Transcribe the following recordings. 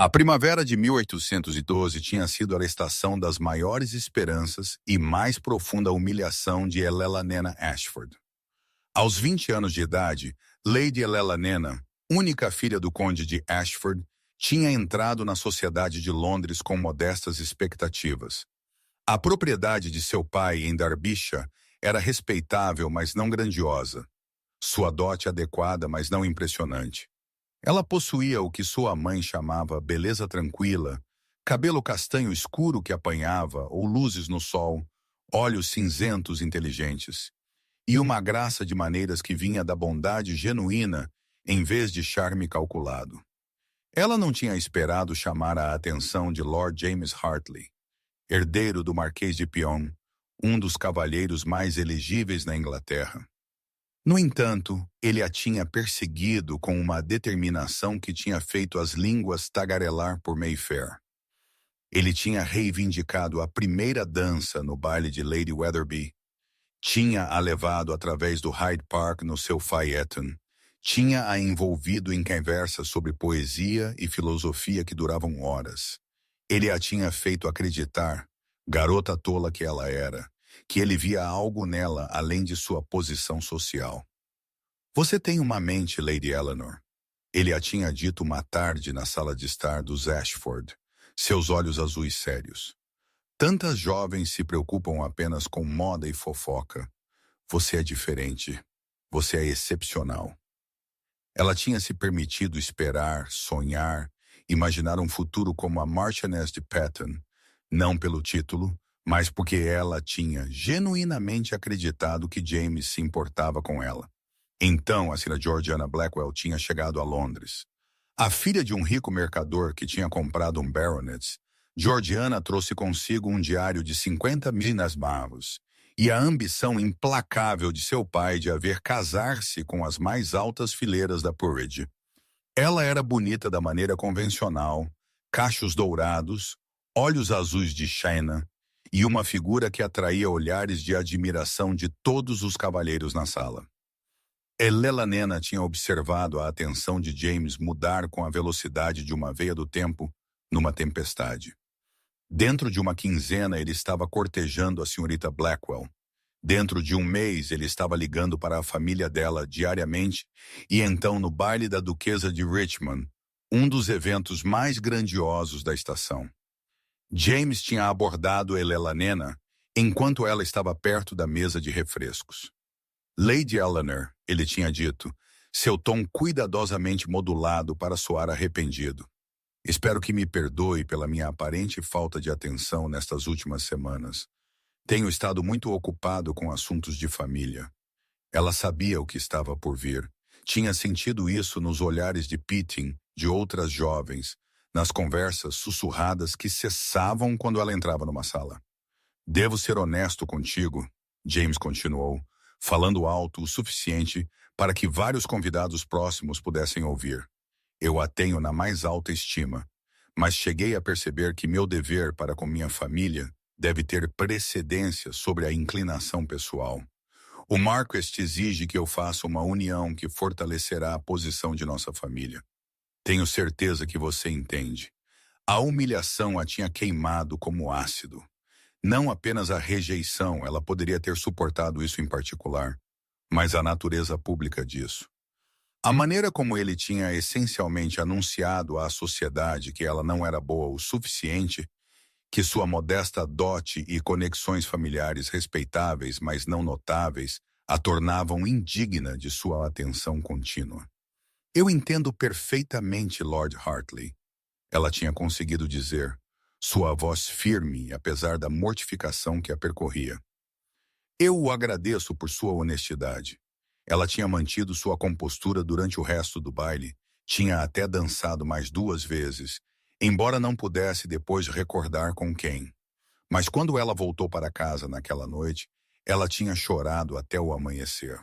A primavera de 1812 tinha sido a estação das maiores esperanças e mais profunda humilhação de Helena Ashford. Aos 20 anos de idade, Lady Helena, única filha do conde de Ashford, tinha entrado na sociedade de Londres com modestas expectativas. A propriedade de seu pai em Derbyshire era respeitável, mas não grandiosa. Sua dote adequada, mas não impressionante. Ela possuía o que sua mãe chamava beleza tranquila, cabelo castanho escuro que apanhava ou luzes no sol, olhos cinzentos inteligentes, e uma graça de maneiras que vinha da bondade genuína em vez de charme calculado. Ela não tinha esperado chamar a atenção de Lord James Hartley, herdeiro do Marquês de Pion, um dos cavalheiros mais elegíveis na Inglaterra. No entanto, ele a tinha perseguido com uma determinação que tinha feito as línguas tagarelar por Mayfair. Ele tinha reivindicado a primeira dança no baile de Lady Wetherby, tinha-a levado através do Hyde Park no seu phaeton, tinha-a envolvido em conversas sobre poesia e filosofia que duravam horas. Ele a tinha feito acreditar, garota tola que ela era, que ele via algo nela além de sua posição social. Você tem uma mente, Lady Eleanor. Ele a tinha dito uma tarde na sala de estar dos Ashford, seus olhos azuis sérios. Tantas jovens se preocupam apenas com moda e fofoca. Você é diferente. Você é excepcional. Ela tinha se permitido esperar, sonhar, imaginar um futuro como a Marchioness de Patton, não pelo título, mas porque ela tinha genuinamente acreditado que James se importava com ela. Então, a Sra. Georgiana Blackwell tinha chegado a Londres. A filha de um rico mercador que tinha comprado um baronet, Georgiana trouxe consigo um diário de 50 mavos e a ambição implacável de seu pai de a ver casar-se com as mais altas fileiras da Peerage. Ela era bonita da maneira convencional, cachos dourados, olhos azuis de China e uma figura que atraía olhares de admiração de todos os cavalheiros na sala. Helena tinha observado a atenção de James mudar com a velocidade de uma veia do tempo numa tempestade. Dentro de uma quinzena ele estava cortejando a senhorita Blackwell. Dentro de um mês ele estava ligando para a família dela diariamente e então no baile da Duquesa de Richmond, um dos eventos mais grandiosos da estação. James tinha abordado Helena enquanto ela estava perto da mesa de refrescos. Lady Eleanor, ele tinha dito, seu tom cuidadosamente modulado para soar arrependido. Espero que me perdoe pela minha aparente falta de atenção nestas últimas semanas. Tenho estado muito ocupado com assuntos de família. Ela sabia o que estava por vir. Tinha sentido isso nos olhares de Pitting, de outras jovens, nas conversas sussurradas que cessavam quando ela entrava numa sala. Devo ser honesto contigo, James continuou, falando alto o suficiente para que vários convidados próximos pudessem ouvir. Eu a tenho na mais alta estima, mas cheguei a perceber que meu dever para com minha família deve ter precedência sobre a inclinação pessoal. O Marquess exige que eu faça uma união que fortalecerá a posição de nossa família. Tenho certeza que você entende. A humilhação a tinha queimado como ácido. Não apenas a rejeição, ela poderia ter suportado isso em particular, mas a natureza pública disso. A maneira como ele tinha essencialmente anunciado à sociedade que ela não era boa o suficiente, que sua modesta dote e conexões familiares respeitáveis, mas não notáveis, a tornavam indigna de sua atenção contínua. Eu entendo perfeitamente, Lord Hartley, ela tinha conseguido dizer, sua voz firme, apesar da mortificação que a percorria. Eu o agradeço por sua honestidade. Ela tinha mantido sua compostura durante o resto do baile, tinha até dançado mais 2 vezes, embora não pudesse depois recordar com quem. Mas quando ela voltou para casa naquela noite, ela tinha chorado até o amanhecer.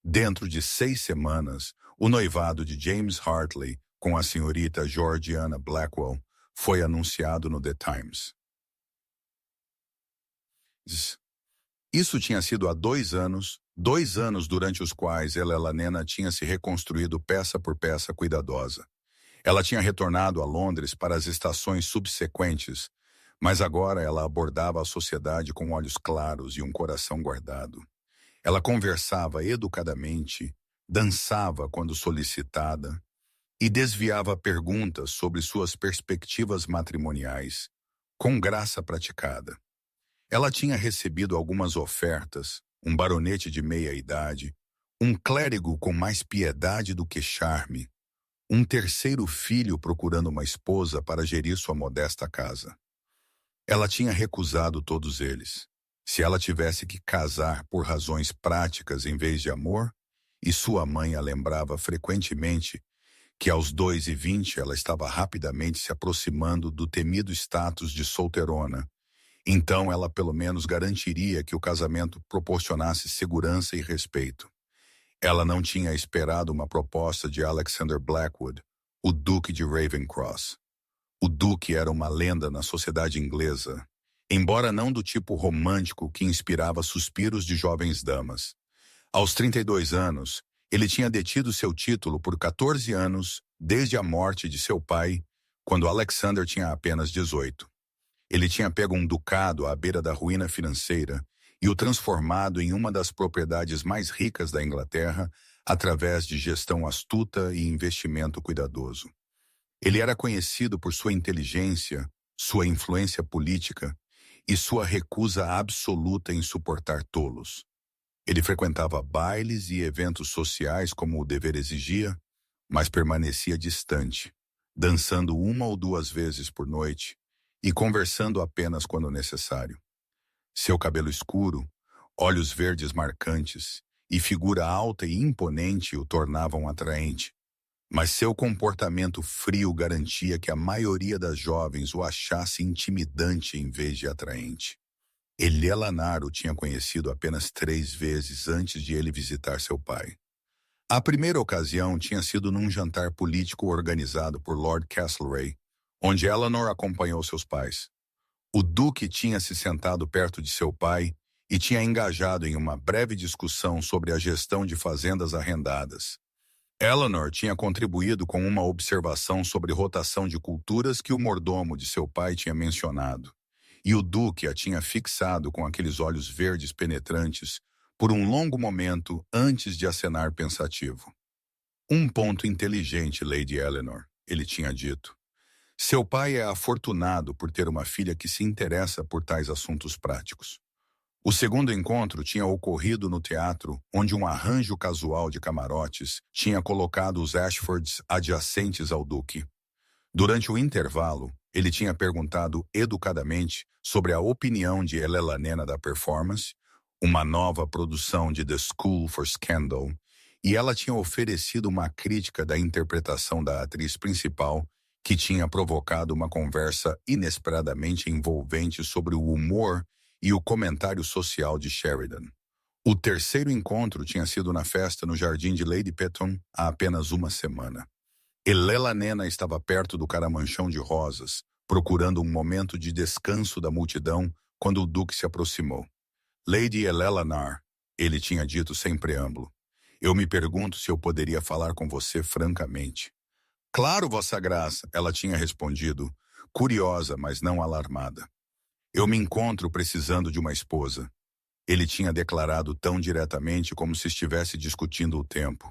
Dentro de 6 semanas, o noivado de James Hartley com a senhorita Georgiana Blackwell foi anunciado no The Times. Isso tinha sido há 2 anos, 2 anos durante os quais Helena tinha se reconstruído peça por peça cuidadosa. Ela tinha retornado a Londres para as estações subsequentes, mas agora ela abordava a sociedade com olhos claros e um coração guardado. Ela conversava educadamente, dançava quando solicitada e desviava perguntas sobre suas perspectivas matrimoniais, com graça praticada. Ela tinha recebido algumas ofertas, um baronete de meia-idade, um clérigo com mais piedade do que charme, um terceiro filho procurando uma esposa para gerir sua modesta casa. Ela tinha recusado todos eles. Se ela tivesse que casar por razões práticas em vez de amor, e sua mãe a lembrava frequentemente que aos 2 e 20 ela estava rapidamente se aproximando do temido status de solteirona, então ela pelo menos garantiria que o casamento proporcionasse segurança e respeito. Ela não tinha esperado uma proposta de Alexander Blackwood, o Duque de Ravenscross. O Duque era uma lenda na sociedade inglesa, embora não do tipo romântico que inspirava suspiros de jovens damas. Aos 32 anos, ele tinha detido seu título por 14 anos desde a morte de seu pai, quando Alexander tinha apenas 18. Ele tinha pego um ducado à beira da ruína financeira e o transformado em uma das propriedades mais ricas da Inglaterra através de gestão astuta e investimento cuidadoso. Ele era conhecido por sua inteligência, sua influência política e sua recusa absoluta em suportar tolos. Ele frequentava bailes e eventos sociais como o dever exigia, mas permanecia distante, dançando 1 ou 2 vezes por noite e conversando apenas quando necessário. Seu cabelo escuro, olhos verdes marcantes e figura alta e imponente o tornavam atraente, mas seu comportamento frio garantia que a maioria das jovens o achasse intimidante em vez de atraente. Eleanor o tinha conhecido apenas 3 vezes antes de ele visitar seu pai. A primeira ocasião tinha sido num jantar político organizado por Lord Castlereagh, onde Eleanor acompanhou seus pais. O duque tinha se sentado perto de seu pai e tinha engajado em uma breve discussão sobre a gestão de fazendas arrendadas. Eleanor tinha contribuído com uma observação sobre rotação de culturas que o mordomo de seu pai tinha mencionado, e o duque a tinha fixado com aqueles olhos verdes penetrantes por um longo momento antes de acenar pensativo. Um ponto inteligente, Lady Eleanor, ele tinha dito. Seu pai é afortunado por ter uma filha que se interessa por tais assuntos práticos. O segundo encontro tinha ocorrido no teatro, onde um arranjo casual de camarotes tinha colocado os Ashfords adjacentes ao duque. Durante o intervalo, ele tinha perguntado educadamente sobre a opinião de Eleanor da performance, uma nova produção de The School for Scandal, e ela tinha oferecido uma crítica da interpretação da atriz principal, que tinha provocado uma conversa inesperadamente envolvente sobre o humor e o comentário social de Sheridan. O terceiro encontro tinha sido na festa no jardim de Lady Petton há apenas 1 semana. Eleanor estava perto do caramanchão de rosas, procurando um momento de descanso da multidão quando o duque se aproximou. Lady Eleanor, ele tinha dito sem preâmbulo, eu me pergunto se eu poderia falar com você francamente. Claro, Vossa Graça, ela tinha respondido, curiosa, mas não alarmada. Eu me encontro precisando de uma esposa. Ele tinha declarado tão diretamente como se estivesse discutindo o tempo.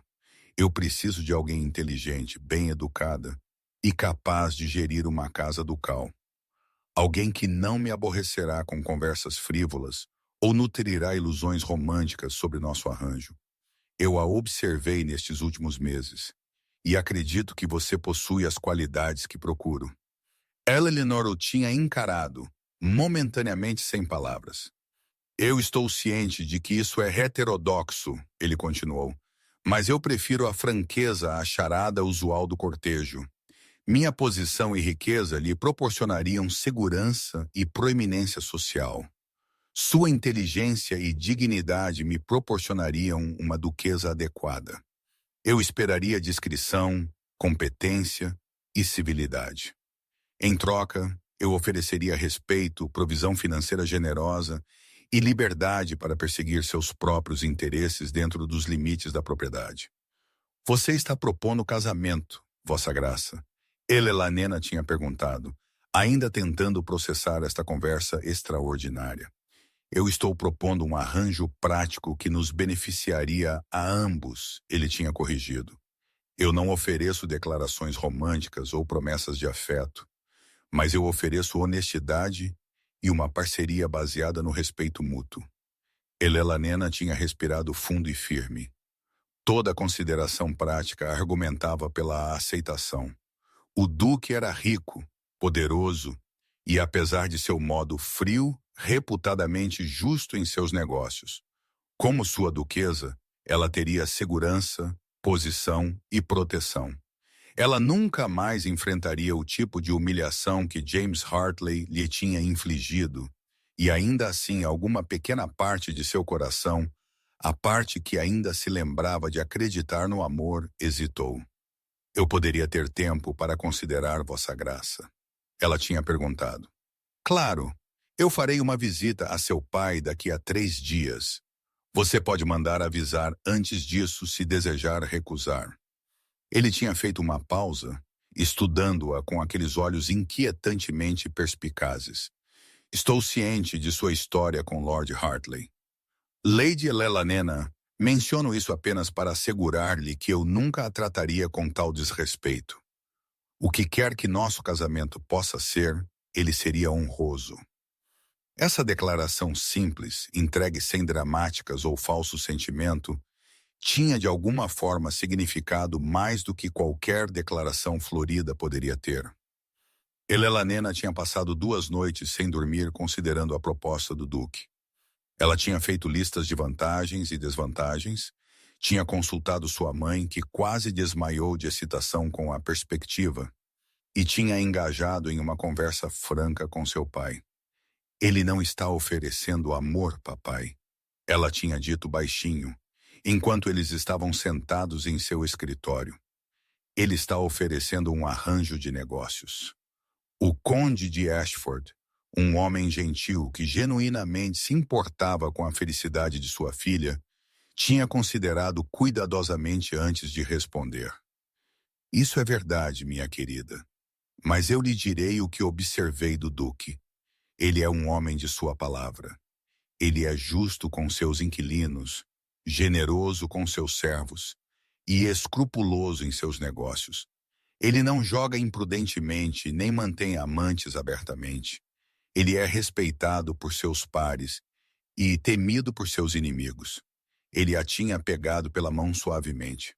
Eu preciso de alguém inteligente, bem educada e capaz de gerir uma casa ducal. Alguém que não me aborrecerá com conversas frívolas ou nutrirá ilusões românticas sobre nosso arranjo. Eu a observei nestes últimos meses e acredito que você possui as qualidades que procuro. Eleanor o tinha encarado, momentaneamente sem palavras. Eu estou ciente de que isso é heterodoxo, ele continuou, mas eu prefiro a franqueza à charada usual do cortejo. Minha posição e riqueza lhe proporcionariam segurança e proeminência social. Sua inteligência e dignidade me proporcionariam uma duquesa adequada. Eu esperaria discrição, competência e civilidade. Em troca, eu ofereceria respeito, provisão financeira generosa e liberdade para perseguir seus próprios interesses dentro dos limites da propriedade. Você está propondo casamento, Vossa Graça, Helena tinha perguntado, ainda tentando processar esta conversa extraordinária. Eu estou propondo um arranjo prático que nos beneficiaria a ambos, ele tinha corrigido. Eu não ofereço declarações românticas ou promessas de afeto, mas eu ofereço honestidade e uma parceria baseada no respeito mútuo. Helena tinha respirado fundo e firme. Toda a consideração prática argumentava pela aceitação. O Duque era rico, poderoso e, apesar de seu modo frio, reputadamente justo em seus negócios. Como sua duquesa, ela teria segurança, posição e proteção. Ela nunca mais enfrentaria o tipo de humilhação que James Hartley lhe tinha infligido, e ainda assim alguma pequena parte de seu coração, a parte que ainda se lembrava de acreditar no amor, hesitou. Eu poderia ter tempo para considerar vossa graça? Ela tinha perguntado. Claro, eu farei uma visita a seu pai daqui a 3 dias. Você pode mandar avisar antes disso se desejar recusar. Ele tinha feito uma pausa, estudando-a com aqueles olhos inquietantemente perspicazes. Estou ciente de sua história com Lord Hartley. Lady Helena, menciono isso apenas para assegurar-lhe que eu nunca a trataria com tal desrespeito. O que quer que nosso casamento possa ser, ele seria honroso. Essa declaração simples, entregue sem dramáticas ou falso sentimento, tinha de alguma forma significado mais do que qualquer declaração florida poderia ter. Helena tinha passado 2 noites sem dormir considerando a proposta do Duque. Ela tinha feito listas de vantagens e desvantagens, tinha consultado sua mãe, que quase desmaiou de excitação com a perspectiva, e tinha engajado em uma conversa franca com seu pai. Ele não está oferecendo amor, papai, ela tinha dito baixinho, enquanto eles estavam sentados em seu escritório. Ele está oferecendo um arranjo de negócios. O Conde de Ashford, um homem gentil que genuinamente se importava com a felicidade de sua filha, tinha considerado cuidadosamente antes de responder. Isso é verdade, minha querida, mas eu lhe direi o que observei do Duque. Ele é um homem de sua palavra. Ele é justo com seus inquilinos, generoso com seus servos e escrupuloso em seus negócios. Ele não joga imprudentemente nem mantém amantes abertamente. Ele é respeitado por seus pares e temido por seus inimigos. Ele a tinha pegado pela mão suavemente.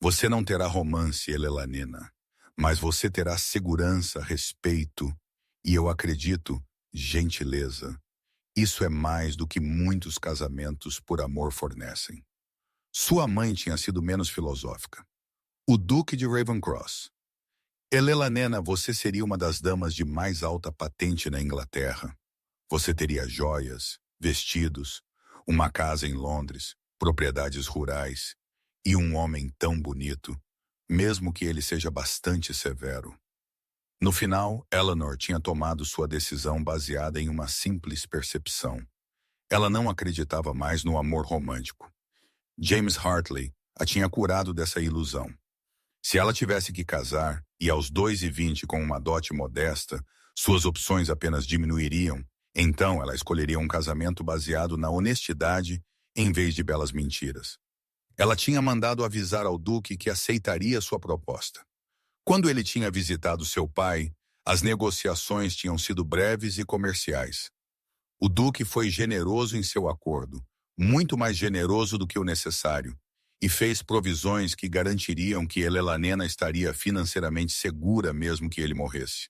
Você não terá romance, Helena, mas você terá segurança, respeito e, eu acredito, gentileza. Isso é mais do que muitos casamentos por amor fornecem. Sua mãe tinha sido menos filosófica. O Duque de Ravenscroft. Helena, você seria uma das damas de mais alta patente na Inglaterra. Você teria joias, vestidos, uma casa em Londres, propriedades rurais e um homem tão bonito, mesmo que ele seja bastante severo. No final, Eleanor tinha tomado sua decisão baseada em uma simples percepção. Ela não acreditava mais no amor romântico. James Hartley a tinha curado dessa ilusão. Se ela tivesse que casar, e aos 2 e 20 com uma dote modesta, suas opções apenas diminuiriam, então ela escolheria um casamento baseado na honestidade em vez de belas mentiras. Ela tinha mandado avisar ao Duque que aceitaria sua proposta. Quando ele tinha visitado seu pai, as negociações tinham sido breves e comerciais. O Duque foi generoso em seu acordo, muito mais generoso do que o necessário, e fez provisões que garantiriam que Helena estaria financeiramente segura mesmo que ele morresse.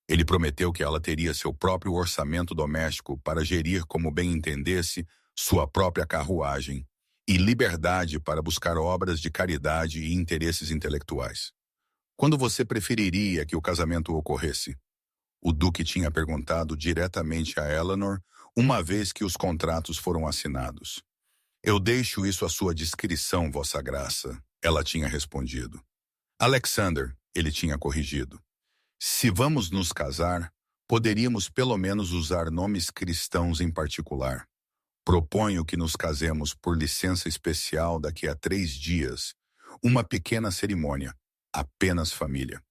Ele prometeu que ela teria seu próprio orçamento doméstico para gerir como bem entendesse sua própria carruagem e liberdade para buscar obras de caridade e interesses intelectuais. Quando você preferiria que o casamento ocorresse? O Duque tinha perguntado diretamente a Eleanor, uma vez que os contratos foram assinados. Eu deixo isso à sua discrição, vossa graça, ela tinha respondido. Alexander, ele tinha corrigido. Se vamos nos casar, poderíamos pelo menos usar nomes cristãos em particular. Proponho que nos casemos por licença especial daqui a 3 dias, uma pequena cerimônia, apenas família.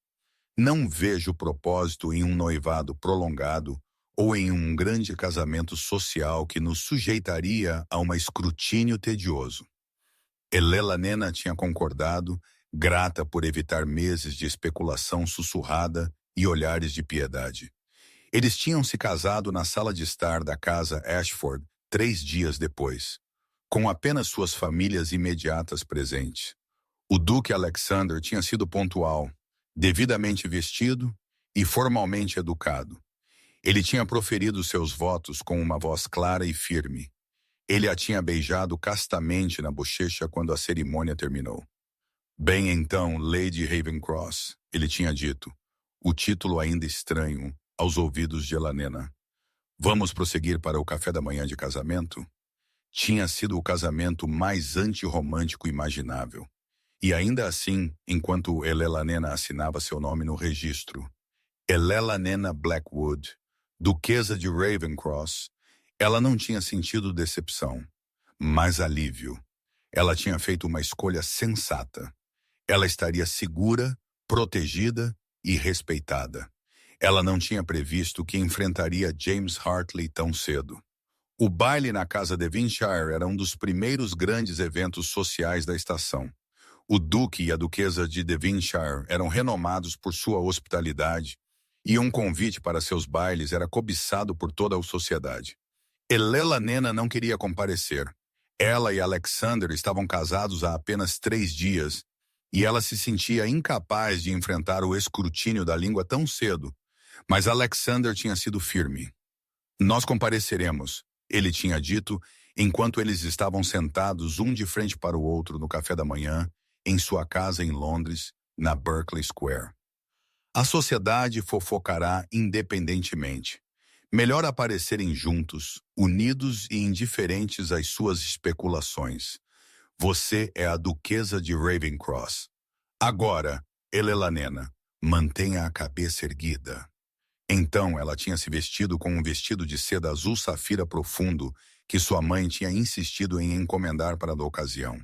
Não vejo propósito em um noivado prolongado ou em um grande casamento social que nos sujeitaria a um escrutínio tedioso. Elelanena tinha concordado, grata por evitar meses de especulação sussurrada e olhares de piedade. Eles tinham se casado na sala de estar da casa Ashford 3 dias depois, com apenas suas famílias imediatas presentes. O Duque Alexander tinha sido pontual, devidamente vestido e formalmente educado. Ele tinha proferido seus votos com uma voz clara e firme. Ele a tinha beijado castamente na bochecha quando a cerimônia terminou. Bem então, Lady Ravenscroft, ele tinha dito, o título ainda estranho aos ouvidos de Elanena. Vamos prosseguir para o café da manhã de casamento? Tinha sido o casamento mais antirromântico imaginável. E ainda assim, enquanto Elanena assinava seu nome no registro, Elanena Blackwood, duquesa de Ravenscroft, ela não tinha sentido decepção, mas alívio. Ela tinha feito uma escolha sensata. Ela estaria segura, protegida e respeitada. Ela não tinha previsto que enfrentaria James Hartley tão cedo. O baile na casa de Devonshire era um dos primeiros grandes eventos sociais da estação. O duque e a duquesa de Devonshire eram renomados por sua hospitalidade e um convite para seus bailes era cobiçado por toda a sociedade. Elanena não queria comparecer. Ela e Alexander estavam casados há apenas 3 dias e ela se sentia incapaz de enfrentar o escrutínio da língua tão cedo. Mas Alexander tinha sido firme. Nós compareceremos, ele tinha dito, enquanto eles estavam sentados um de frente para o outro no café da manhã, em sua casa em Londres, na Berkeley Square. A sociedade fofocará independentemente. Melhor aparecerem juntos, unidos e indiferentes às suas especulações. Você é a duquesa de Ravenscroft. Agora, Elanena, mantenha a cabeça erguida. Então ela tinha se vestido com um vestido de seda azul safira profundo que sua mãe tinha insistido em encomendar para a ocasião.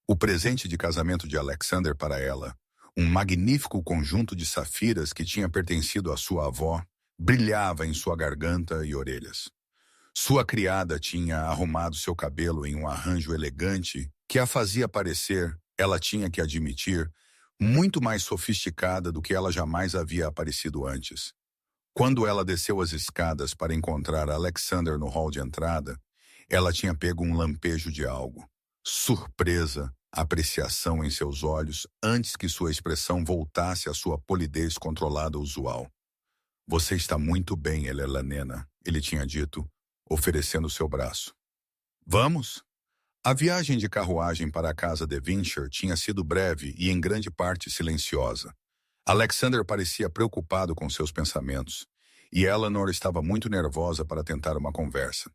O presente de casamento de Alexander para ela, um magnífico conjunto de safiras que tinha pertencido à sua avó, brilhava em sua garganta e orelhas. Sua criada tinha arrumado seu cabelo em um arranjo elegante que a fazia parecer, ela tinha que admitir, muito mais sofisticada do que ela jamais havia aparecido antes. Quando ela desceu as escadas para encontrar Alexander no hall de entrada, ela tinha pego um lampejo de algo. Surpresa, apreciação em seus olhos antes que sua expressão voltasse à sua polidez controlada usual. Você está muito bem, Elanena, ele tinha dito, oferecendo seu braço. Vamos? A viagem de carruagem para a casa de Devonshire tinha sido breve e em grande parte silenciosa. Alexander parecia preocupado com seus pensamentos, e Eleanor estava muito nervosa para tentar uma conversa.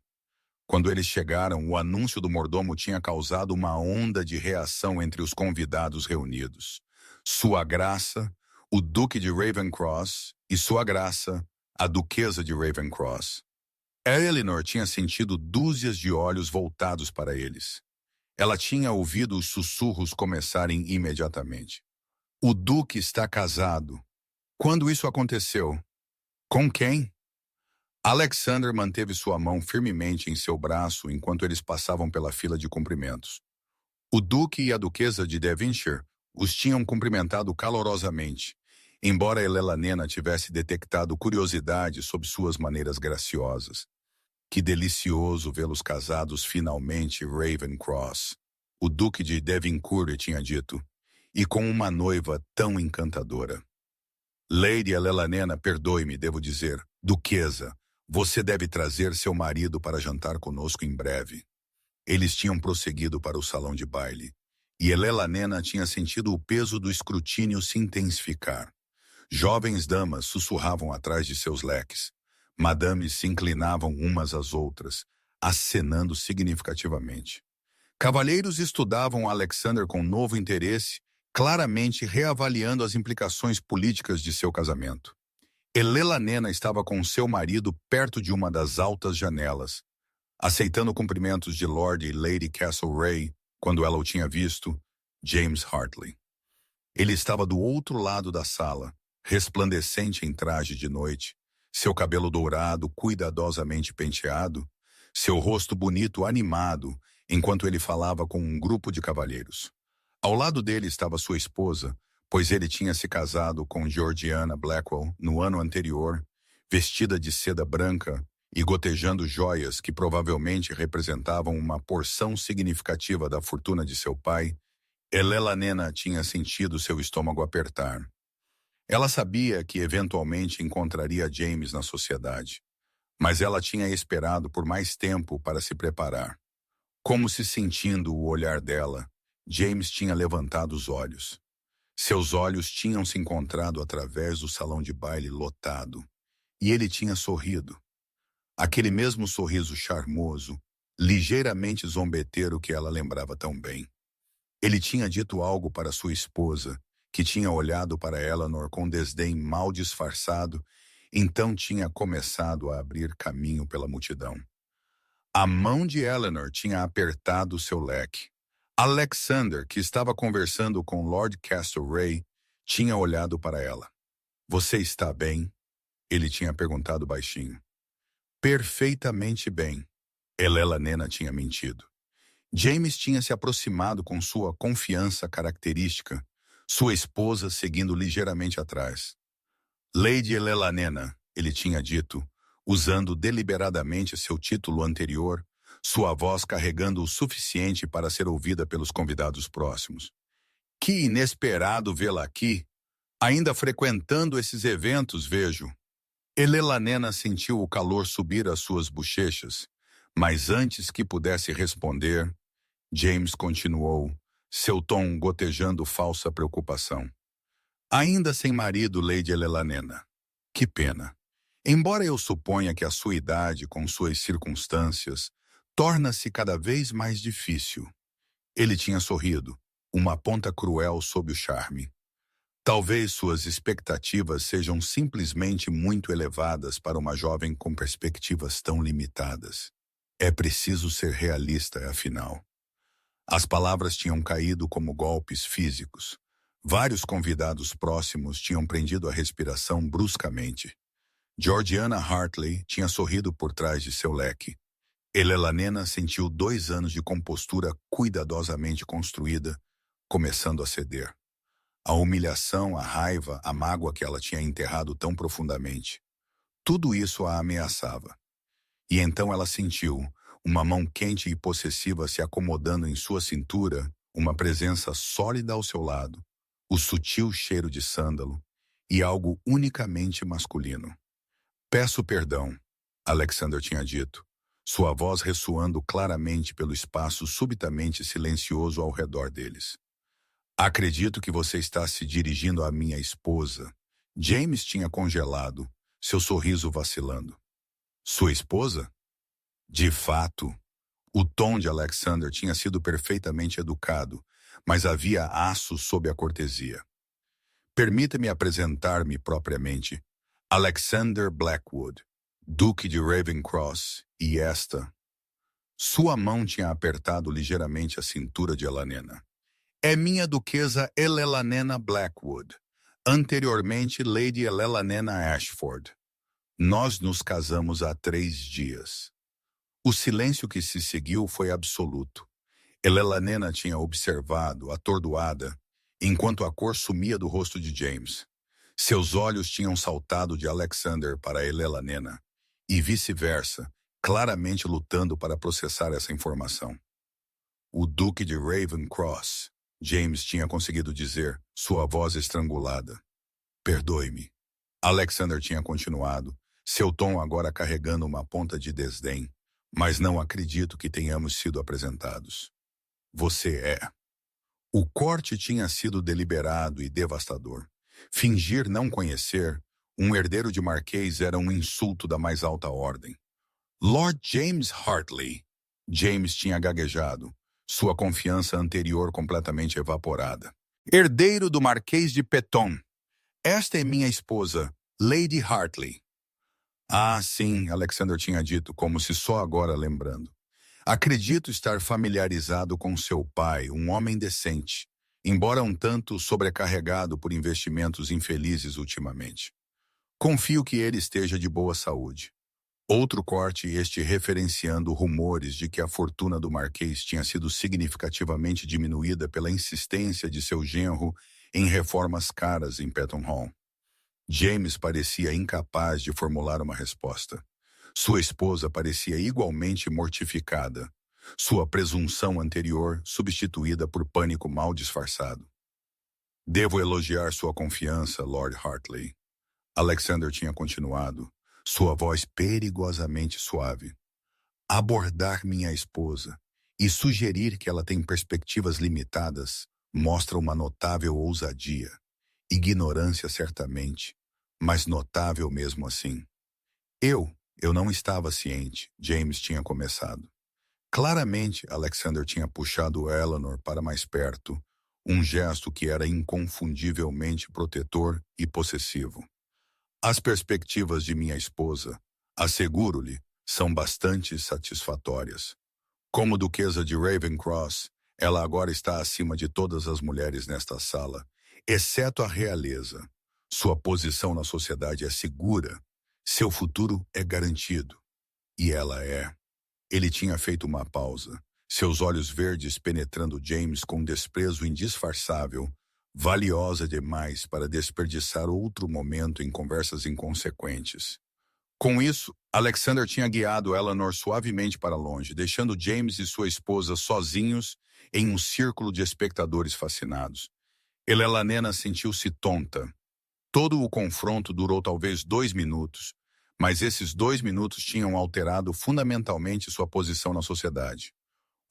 Quando eles chegaram, o anúncio do mordomo tinha causado uma onda de reação entre os convidados reunidos. Sua Graça, o Duque de Ravenscroft, e Sua Graça, a Duquesa de Ravenscroft. Eleanor tinha sentido dúzias de olhos voltados para eles. Ela tinha ouvido os sussurros começarem imediatamente. O Duque está casado. Quando isso aconteceu? Com quem? Alexander manteve sua mão firmemente em seu braço enquanto eles passavam pela fila de cumprimentos. O Duque e a Duquesa de Devonshire os tinham cumprimentado calorosamente, embora Elanena tivesse detectado curiosidade sob suas maneiras graciosas. Que delicioso vê-los casados finalmente, Ravenscroft. O Duque de Devonshire tinha dito. E com uma noiva tão encantadora. Lady Elanena, perdoe-me, devo dizer, duquesa, você deve trazer seu marido para jantar conosco em breve. Eles tinham prosseguido para o salão de baile, e Elanena tinha sentido o peso do escrutínio se intensificar. Jovens damas sussurravam atrás de seus leques. Madames se inclinavam umas às outras, acenando significativamente. Cavalheiros estudavam Alexander com novo interesse, claramente reavaliando as implicações políticas de seu casamento. Elanena estava com seu marido perto de uma das altas janelas, aceitando cumprimentos de Lord e Lady Castlereagh, quando ela o tinha visto, James Hartley. Ele estava do outro lado da sala, resplandecente em traje de noite, seu cabelo dourado cuidadosamente penteado, seu rosto bonito animado, enquanto ele falava com um grupo de cavalheiros. Ao lado dele estava sua esposa, pois ele tinha se casado com Georgiana Blackwell no ano anterior, vestida de seda branca e gotejando joias que provavelmente representavam uma porção significativa da fortuna de seu pai. Elellanena tinha sentido seu estômago apertar. Ela sabia que eventualmente encontraria James na sociedade, mas ela tinha esperado por mais tempo para se preparar. Como se sentindo o olhar dela, James tinha levantado os olhos. Seus olhos tinham se encontrado através do salão de baile lotado, e ele tinha sorrido. Aquele mesmo sorriso charmoso, ligeiramente zombeteiro que ela lembrava tão bem. Ele tinha dito algo para sua esposa, que tinha olhado para Eleanor com desdém mal disfarçado, então tinha começado a abrir caminho pela multidão. A mão de Eleanor tinha apertado seu leque. Alexander, que estava conversando com Lord Castlereagh, tinha olhado para ela. "Você está bem?" Ele tinha perguntado baixinho. "Perfeitamente bem." Elellanena tinha mentido. James tinha se aproximado com sua confiança característica, sua esposa seguindo ligeiramente atrás. "Lady Elellanena", ele tinha dito, usando deliberadamente seu título anterior, sua voz carregando o suficiente para ser ouvida pelos convidados próximos. "Que inesperado vê-la aqui. Ainda frequentando esses eventos, vejo." Elellanena sentiu o calor subir às suas bochechas, mas antes que pudesse responder, James continuou, seu tom gotejando falsa preocupação. "Ainda sem marido, Lady Elellanena. Que pena. Embora eu suponha que a sua idade, com suas circunstâncias, torna-se cada vez mais difícil." Ele tinha sorrido, uma ponta cruel sob o charme. "Talvez suas expectativas sejam simplesmente muito elevadas para uma jovem com perspectivas tão limitadas. É preciso ser realista, afinal." As palavras tinham caído como golpes físicos. Vários convidados próximos tinham prendido a respiração bruscamente. Georgiana Hartley tinha sorrido por trás de seu leque. Elellanena sentiu 2 anos de compostura cuidadosamente construída, começando a ceder. A humilhação, a raiva, a mágoa que ela tinha enterrado tão profundamente. Tudo isso a ameaçava. E então ela sentiu uma mão quente e possessiva se acomodando em sua cintura, uma presença sólida ao seu lado, o sutil cheiro de sândalo e algo unicamente masculino. "Peço perdão", Alexander tinha dito, sua voz ressoando claramente pelo espaço subitamente silencioso ao redor deles. "Acredito que você está se dirigindo à minha esposa." James tinha congelado, seu sorriso vacilando. "Sua esposa?" De fato, o tom de Alexander tinha sido perfeitamente educado, mas havia aço sob a cortesia. "Permita-me apresentar-me propriamente. Alexander Blackwood, Duque de Ravencross, e esta..." Sua mão tinha apertado ligeiramente a cintura de Elellanena. "É minha duquesa Elellanena Blackwood, anteriormente Lady Elellanena Ashford. Nós nos casamos há 3 dias." O silêncio que se seguiu foi absoluto. Elellanena tinha observado, atordoada, enquanto a cor sumia do rosto de James. Seus olhos tinham saltado de Alexander para Elellanena, e vice-versa, claramente lutando para processar essa informação. "O Duque de Ravencross", James tinha conseguido dizer, sua voz estrangulada. "Perdoe-me." Alexander tinha continuado, seu tom agora carregando uma ponta de desdém. "Mas não acredito que tenhamos sido apresentados." "Você é." O corte tinha sido deliberado e devastador. Fingir não conhecer um herdeiro de marquês era um insulto da mais alta ordem. "Lord James Hartley." James tinha gaguejado, sua confiança anterior completamente evaporada. "Herdeiro do Marquês de Peton. Esta é minha esposa, Lady Hartley." "Ah, sim", Alexander tinha dito, como se só agora lembrando. "Acredito estar familiarizado com seu pai, um homem decente. embora um tanto sobrecarregado por investimentos infelizes ultimamente. Confio que ele esteja de boa saúde. Outro corte, este referenciando rumores de que a fortuna do Marquês tinha sido significativamente diminuída pela insistência de seu genro em reformas caras em Patton Hall. James parecia incapaz de formular uma resposta. Sua esposa parecia igualmente mortificada, sua presunção anterior substituída por pânico mal disfarçado. Devo elogiar sua confiança, Lord Hartley. Alexander tinha continuado, sua voz perigosamente suave. Abordar minha esposa e sugerir que ela tem perspectivas limitadas mostra uma notável ousadia. Ignorância certamente, mas notável mesmo assim. Eu não estava ciente, James tinha começado. Claramente, Alexander tinha puxado Eleanor para mais perto, um gesto que era inconfundivelmente protetor e possessivo. As perspectivas de minha esposa, asseguro-lhe, são bastante satisfatórias. Como duquesa de Ravencross, ela agora está acima de todas as mulheres nesta sala, exceto a realeza. Sua posição na sociedade é segura, seu futuro é garantido. E ela é. Ele tinha feito uma pausa, seus olhos verdes penetrando James com desprezo indisfarçável, valiosa demais para desperdiçar outro momento em conversas inconsequentes. Com isso, Alexander tinha guiado Eleanor suavemente para longe, deixando James e sua esposa sozinhos em um círculo de espectadores fascinados. Elenor sentiu-se tonta. Todo o confronto durou talvez 2 minutos, mas esses 2 minutos tinham alterado fundamentalmente sua posição na sociedade.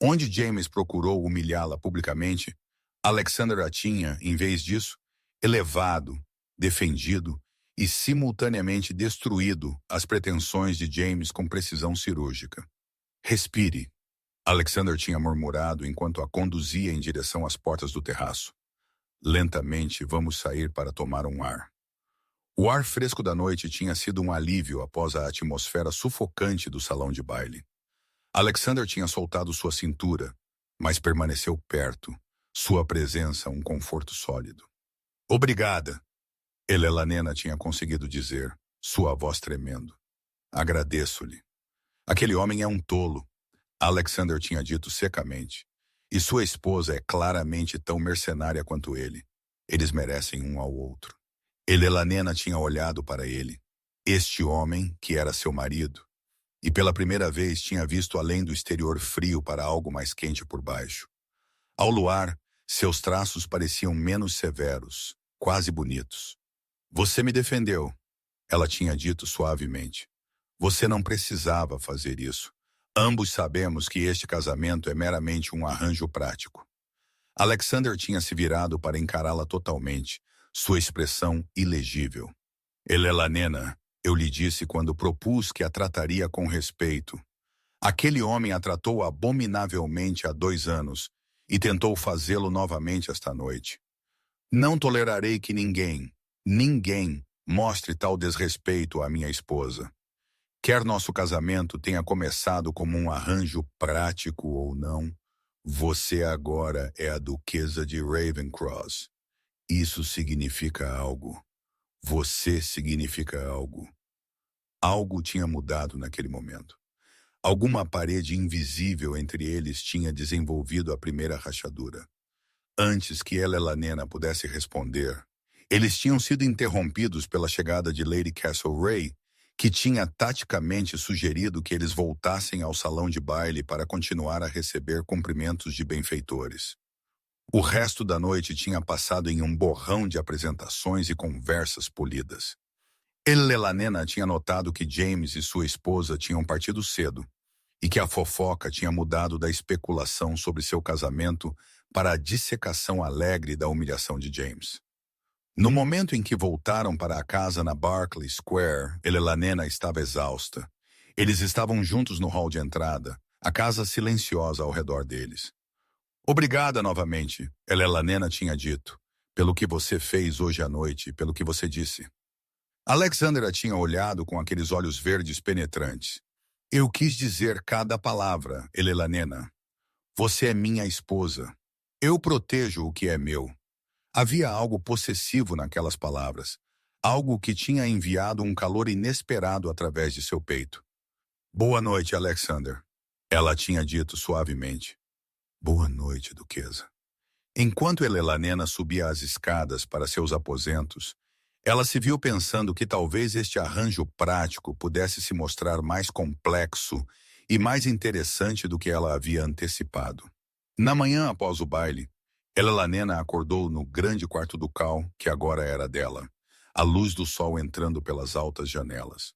Onde James procurou humilhá-la publicamente, Alexander a tinha, em vez disso, elevado, defendido e simultaneamente destruído as pretensões de James com precisão cirúrgica. Respire, Alexander tinha murmurado enquanto a conduzia em direção às portas do terraço. Lentamente vamos sair para tomar um ar. O ar fresco da noite tinha sido um alívio após a atmosfera sufocante do salão de baile. Alexander tinha soltado sua cintura, mas permaneceu perto, sua presença um conforto sólido. Obrigada, Elenor tinha conseguido dizer, sua voz tremendo. Agradeço-lhe. Aquele homem é um tolo, Alexander tinha dito secamente. E sua esposa é claramente tão mercenária quanto ele. Eles merecem um ao outro. Elenor tinha olhado para ele, este homem que era seu marido, e pela primeira vez tinha visto além do exterior frio para algo mais quente por baixo. Ao luar, seus traços pareciam menos severos, quase bonitos. Você me defendeu, ela tinha dito suavemente. Você não precisava fazer isso. Ambos sabemos que este casamento é meramente um arranjo prático. Alexander tinha se virado para encará-la totalmente, sua expressão ilegível. Elenor, eu lhe disse quando propus que a trataria com respeito. Aquele homem a tratou abominavelmente há 2 anos e tentou fazê-lo novamente esta noite. Não tolerarei que ninguém mostre tal desrespeito à minha esposa. Quer nosso casamento tenha começado como um arranjo prático ou não, você agora é a duquesa de Ravencross. Isso significa algo. Você significa algo. Algo tinha mudado naquele momento. Alguma parede invisível entre eles tinha desenvolvido a primeira rachadura. Antes que Elenor pudesse responder, eles tinham sido interrompidos pela chegada de Lady Castlereagh, que tinha taticamente sugerido que eles voltassem ao salão de baile para continuar a receber cumprimentos de benfeitores. O resto da noite tinha passado em um borrão de apresentações e conversas polidas. Elenor tinha notado que James e sua esposa tinham partido cedo e que a fofoca tinha mudado da especulação sobre seu casamento para a dissecação alegre da humilhação de James. No momento em que voltaram para a casa na Berkeley Square, Elenor estava exausta. Eles estavam juntos no hall de entrada, a casa silenciosa ao redor deles. Obrigada novamente, Elenor tinha dito, pelo que você fez hoje à noite, pelo que você disse. Alexander a tinha olhado com aqueles olhos verdes penetrantes. Eu quis dizer cada palavra, Elenor. Você é minha esposa. Eu protejo o que é meu. Havia algo possessivo naquelas palavras, algo que tinha enviado um calor inesperado através de seu peito. Boa noite, Alexander. Ela tinha dito suavemente. Boa noite, duquesa. Enquanto Elelanena subia as escadas para seus aposentos, ela se viu pensando que talvez este arranjo prático pudesse se mostrar mais complexo e mais interessante do que ela havia antecipado. Na manhã após o baile, Elelanena acordou no grande quarto ducal, que agora era dela, a luz do sol entrando pelas altas janelas.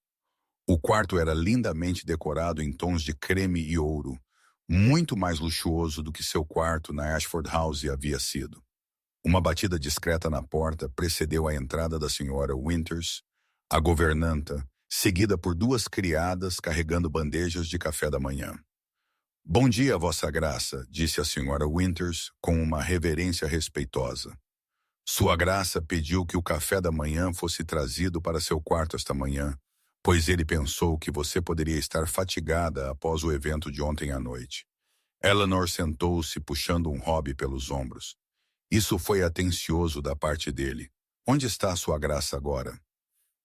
O quarto era lindamente decorado em tons de creme e ouro, muito mais luxuoso do que seu quarto na Ashford House havia sido. Uma batida discreta na porta precedeu a entrada da senhora Winters, a governanta, seguida por duas criadas carregando bandejas de café da manhã. Bom dia, Vossa Graça, disse a senhora Winters com uma reverência respeitosa. Sua Graça pediu que o café da manhã fosse trazido para seu quarto esta manhã, pois ele pensou que você poderia estar fatigada após o evento de ontem à noite. Eleanor sentou-se puxando um hobby pelos ombros. Isso foi atencioso da parte dele. Onde está Sua Graça agora?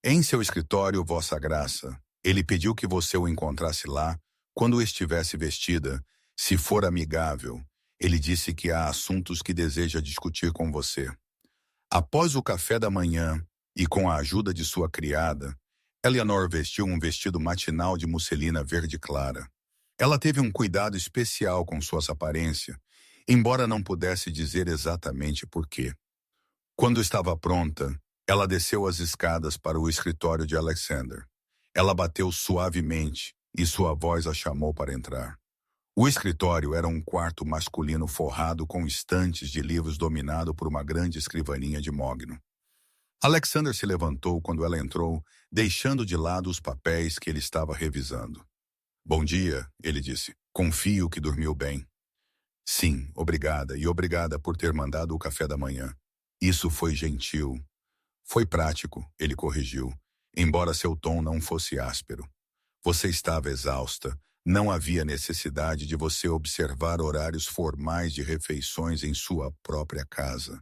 Em seu escritório, Vossa Graça. Ele pediu que você o encontrasse lá quando estivesse vestida. Se for amigável, ele disse que há assuntos que deseja discutir com você. Após o café da manhã, e com a ajuda de sua criada, Eleanor vestiu um vestido matinal de musselina verde clara. Ela teve um cuidado especial com suas aparências, embora não pudesse dizer exatamente por quê. Quando estava pronta, ela desceu as escadas para o escritório de Alexander. Ela bateu suavemente e sua voz a chamou para entrar. O escritório era um quarto masculino forrado com estantes de livros dominado por uma grande escrivaninha de mogno. Alexander se levantou quando ela entrou, deixando de lado os papéis que ele estava revisando. Bom dia, ele disse. Confio que dormiu bem. Sim, obrigada, e obrigada por ter mandado o café da manhã. Isso foi gentil. Foi prático, ele corrigiu, embora seu tom não fosse áspero. Você estava exausta. Não havia necessidade de você observar horários formais de refeições em sua própria casa.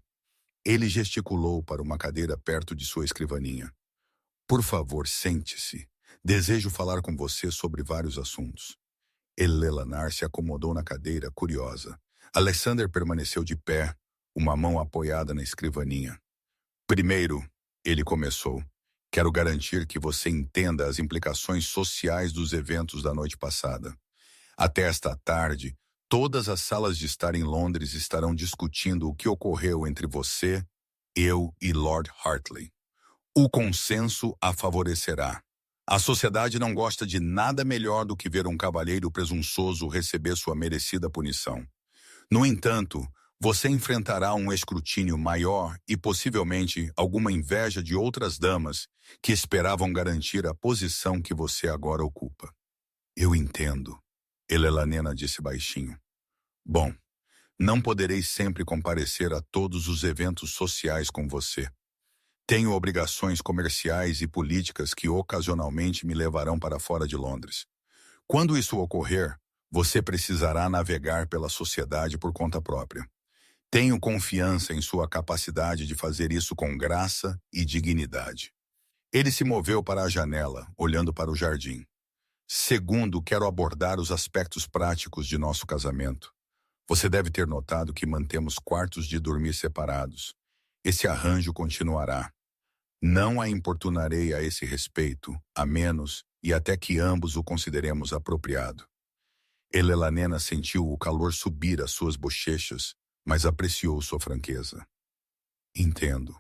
Ele gesticulou para uma cadeira perto de sua escrivaninha. Por favor, sente-se. Desejo falar com você sobre vários assuntos. Eleanor se acomodou na cadeira, curiosa. Alexander permaneceu de pé, uma mão apoiada na escrivaninha. Primeiro, ele começou. Quero garantir que você entenda as implicações sociais dos eventos da noite passada. Até esta tarde, todas as salas de estar em Londres estarão discutindo o que ocorreu entre você, eu e Lord Hartley. O consenso a favorecerá. A sociedade não gosta de nada melhor do que ver um cavalheiro presunçoso receber sua merecida punição. No entanto, você enfrentará um escrutínio maior e possivelmente alguma inveja de outras damas que esperavam garantir a posição que você agora ocupa. Eu entendo, Elelanena disse baixinho. Bom, não poderei sempre comparecer a todos os eventos sociais com você. Tenho obrigações comerciais e políticas que ocasionalmente me levarão para fora de Londres. Quando isso ocorrer, você precisará navegar pela sociedade por conta própria. Tenho confiança em sua capacidade de fazer isso com graça e dignidade. Ele se moveu para a janela, olhando para o jardim. Segundo, quero abordar os aspectos práticos de nosso casamento. Você deve ter notado que mantemos quartos de dormir separados. Esse arranjo continuará. Não a importunarei a esse respeito, a menos e até que ambos o consideremos apropriado. Elelanena sentiu o calor subir às suas bochechas, mas apreciou sua franqueza. Entendo.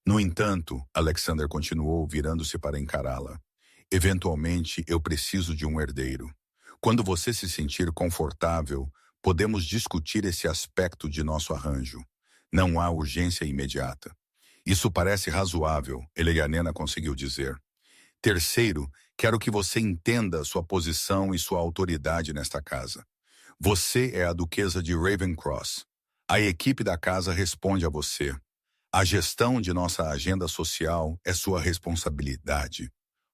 No entanto, Alexander continuou virando-se para encará-la. Eventualmente, eu preciso de um herdeiro. Quando você se sentir confortável, podemos discutir esse aspecto de nosso arranjo. Não há urgência imediata. Isso parece razoável, Eleanor conseguiu dizer. Terceiro, quero que você entenda sua posição e sua autoridade nesta casa. Você é a duquesa de Ravenscross. A equipe da casa responde a você. A gestão de nossa agenda social é sua responsabilidade.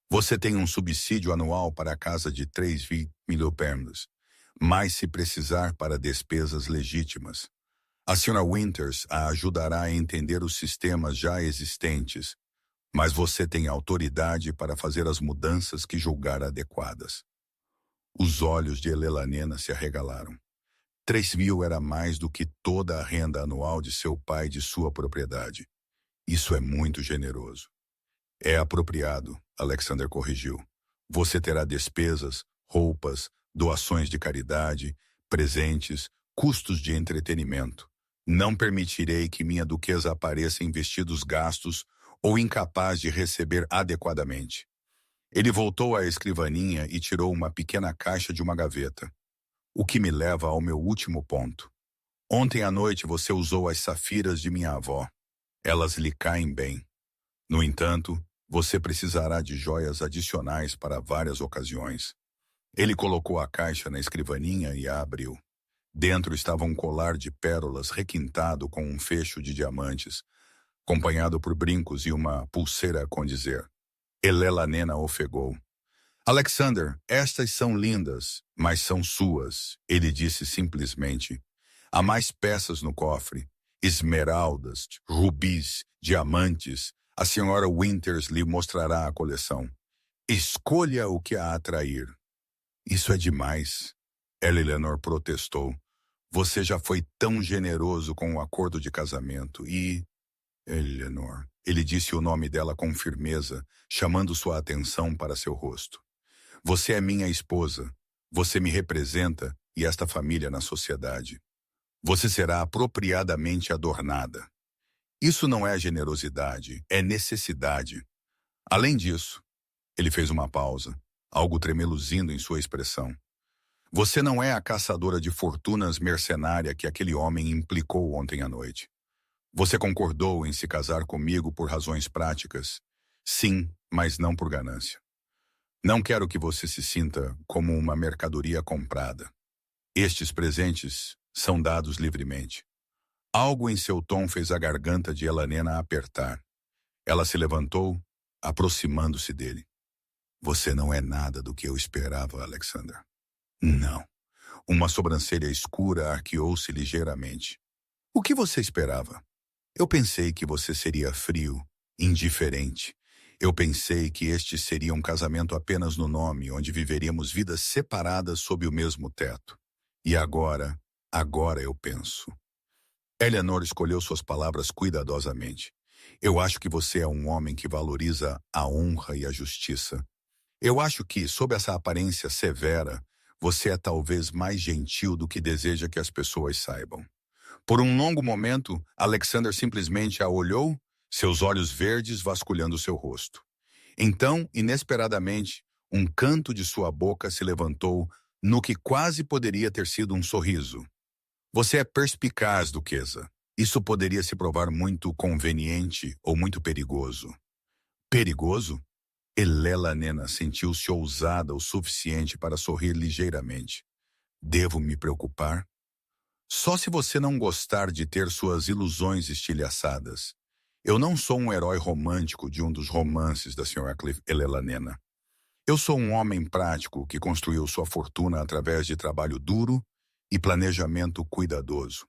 Você tem um subsídio anual para a casa de 3 mil pounds, mas se precisar para despesas legítimas. A Sra. Winters a ajudará a entender os sistemas já existentes, mas você tem autoridade para fazer as mudanças que julgar adequadas. Os olhos de Elelanena se arregalaram. 3.000 era mais do que toda a renda anual de seu pai de sua propriedade. Isso é muito generoso. É apropriado, Alexander corrigiu. Você terá despesas, roupas, doações de caridade, presentes, custos de entretenimento. Não permitirei que minha duquesa apareça em vestidos gastos ou incapaz de receber adequadamente. Ele voltou à escrivaninha e tirou uma pequena caixa de uma gaveta. O que me leva ao meu último ponto. Ontem à noite você usou as safiras de minha avó. Elas lhe caem bem. No entanto, você precisará de joias adicionais para várias ocasiões. Ele colocou a caixa na escrivaninha e a abriu. Dentro estava um colar de pérolas requintado com um fecho de diamantes, acompanhado por brincos e uma pulseira a condizer. Elelanena ofegou. Alexander, estas são lindas, mas são suas, ele disse simplesmente. Há mais peças no cofre. Esmeraldas, rubis, diamantes. A Sra. Winters lhe mostrará a coleção. Escolha o que a atrair. Isso é demais. Eleanor protestou. Você já foi tão generoso com o acordo de casamento e... Eleanor. Ele disse o nome dela com firmeza, chamando sua atenção para seu rosto. Você é minha esposa. Você me representa e esta família na sociedade. Você será apropriadamente adornada. Isso não é generosidade, é necessidade. Além disso, ele fez uma pausa, algo tremeluzindo em sua expressão. Você não é a caçadora de fortunas mercenária que aquele homem implicou ontem à noite. Você concordou em se casar comigo por razões práticas? Sim, mas não por ganância. Não quero que você se sinta como uma mercadoria comprada. Estes presentes são dados livremente. Algo em seu tom fez a garganta de Elelanena apertar. Ela se levantou, aproximando-se dele. Você não é nada do que eu esperava, Alexander. Não. Uma sobrancelha escura arqueou-se ligeiramente. O que você esperava? Eu pensei que você seria frio, indiferente. Eu pensei que este seria um casamento apenas no nome, onde viveríamos vidas separadas sob o mesmo teto. E agora eu penso. Eleanor escolheu suas palavras cuidadosamente. Eu acho que você é um homem que valoriza a honra e a justiça. Eu acho que, sob essa aparência severa, você é talvez mais gentil do que deseja que as pessoas saibam. Por um longo momento, Alexander simplesmente a olhou, seus olhos verdes vasculhando seu rosto. Então, inesperadamente, um canto de sua boca se levantou no que quase poderia ter sido um sorriso. Você é perspicaz, duquesa. Isso poderia se provar muito conveniente ou muito perigoso. Perigoso? Elelanena sentiu-se ousada o suficiente para sorrir ligeiramente. Devo me preocupar? Só se você não gostar de ter suas ilusões estilhaçadas. Eu não sou um herói romântico de um dos romances da Sra. Elelanena. Eu sou um homem prático que construiu sua fortuna através de trabalho duro e planejamento cuidadoso.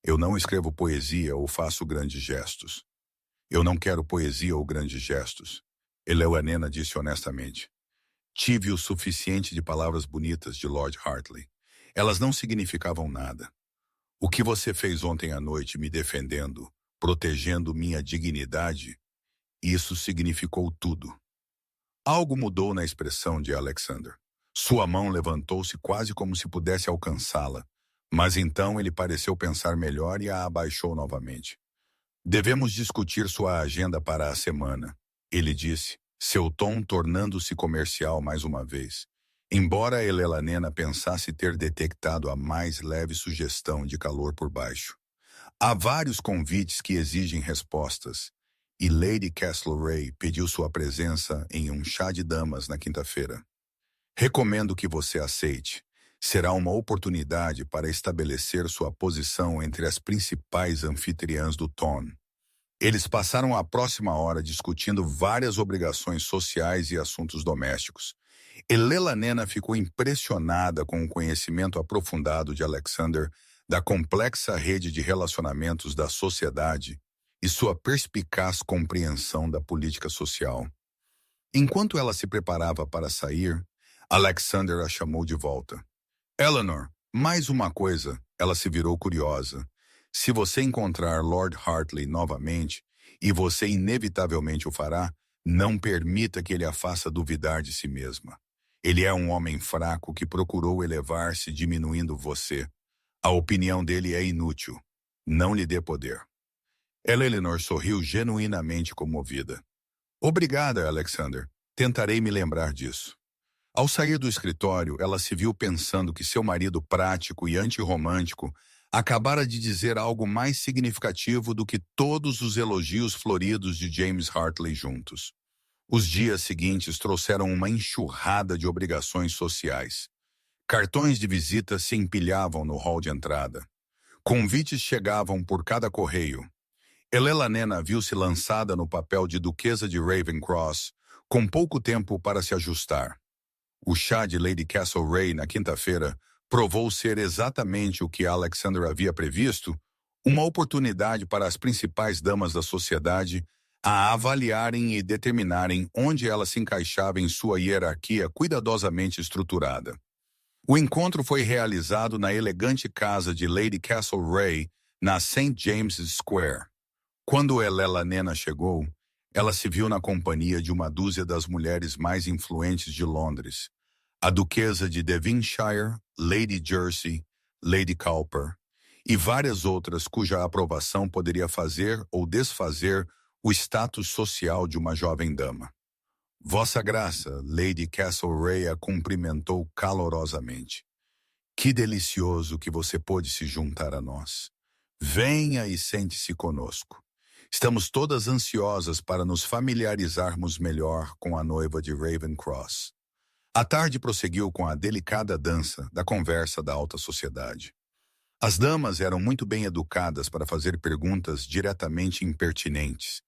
Eu não escrevo poesia ou faço grandes gestos. Eu não quero poesia ou grandes gestos. Elelanena disse honestamente. Tive o suficiente de palavras bonitas de Lord Hartley. Elas não significavam nada. O que você fez ontem à noite me defendendo, protegendo minha dignidade, isso significou tudo. Algo mudou na expressão de Alexander. Sua mão levantou-se quase como se pudesse alcançá-la, mas então ele pareceu pensar melhor e a abaixou novamente. Devemos discutir sua agenda para a semana, ele disse, seu tom tornando-se comercial mais uma vez. Embora Elelanena pensasse ter detectado a mais leve sugestão de calor por baixo. Há vários convites que exigem respostas, e Lady Castlereagh pediu sua presença em um chá de damas na quinta-feira. Recomendo que você aceite. Será uma oportunidade para estabelecer sua posição entre as principais anfitriãs do Ton. Eles passaram a próxima hora discutindo várias obrigações sociais e assuntos domésticos. Elelanena ficou impressionada com o conhecimento aprofundado de Alexander da complexa rede de relacionamentos da sociedade e sua perspicaz compreensão da política social. Enquanto ela se preparava para sair, Alexander a chamou de volta. Eleanor, mais uma coisa, ela se virou curiosa. Se você encontrar Lord Hartley novamente, e você inevitavelmente o fará, não permita que ele a faça duvidar de si mesma. Ele é um homem fraco que procurou elevar-se diminuindo você. A opinião dele é inútil. Não lhe dê poder. Eleanor sorriu genuinamente comovida. Obrigada, Alexander. Tentarei me lembrar disso. Ao sair do escritório, ela se viu pensando que seu marido prático e antirromântico acabara de dizer algo mais significativo do que todos os elogios floridos de James Hartley juntos. Os dias seguintes trouxeram uma enxurrada de obrigações sociais. Cartões de visita se empilhavam no hall de entrada. Convites chegavam por cada correio. Eleanor viu-se lançada no papel de Duquesa de Ravencross, com pouco tempo para se ajustar. O chá de Lady Castlereagh na quinta-feira provou ser exatamente o que Alexander havia previsto, uma oportunidade para as principais damas da sociedade a avaliarem e determinarem onde ela se encaixava em sua hierarquia cuidadosamente estruturada. O encontro foi realizado na elegante casa de Lady Castlereagh, na St. James's Square. Quando Eleanor chegou, ela se viu na companhia de uma dúzia das mulheres mais influentes de Londres, a Duquesa de Devonshire, Lady Jersey, Lady Cowper, e várias outras cuja aprovação poderia fazer ou desfazer o status social de uma jovem dama. Vossa Graça, Lady Castlereagh a cumprimentou calorosamente. Que delicioso que você pôde se juntar a nós. Venha e sente-se conosco. Estamos todas ansiosas para nos familiarizarmos melhor com a noiva de Ravencross. A tarde prosseguiu com a delicada dança da conversa da alta sociedade. As damas eram muito bem educadas para fazer perguntas diretamente impertinentes,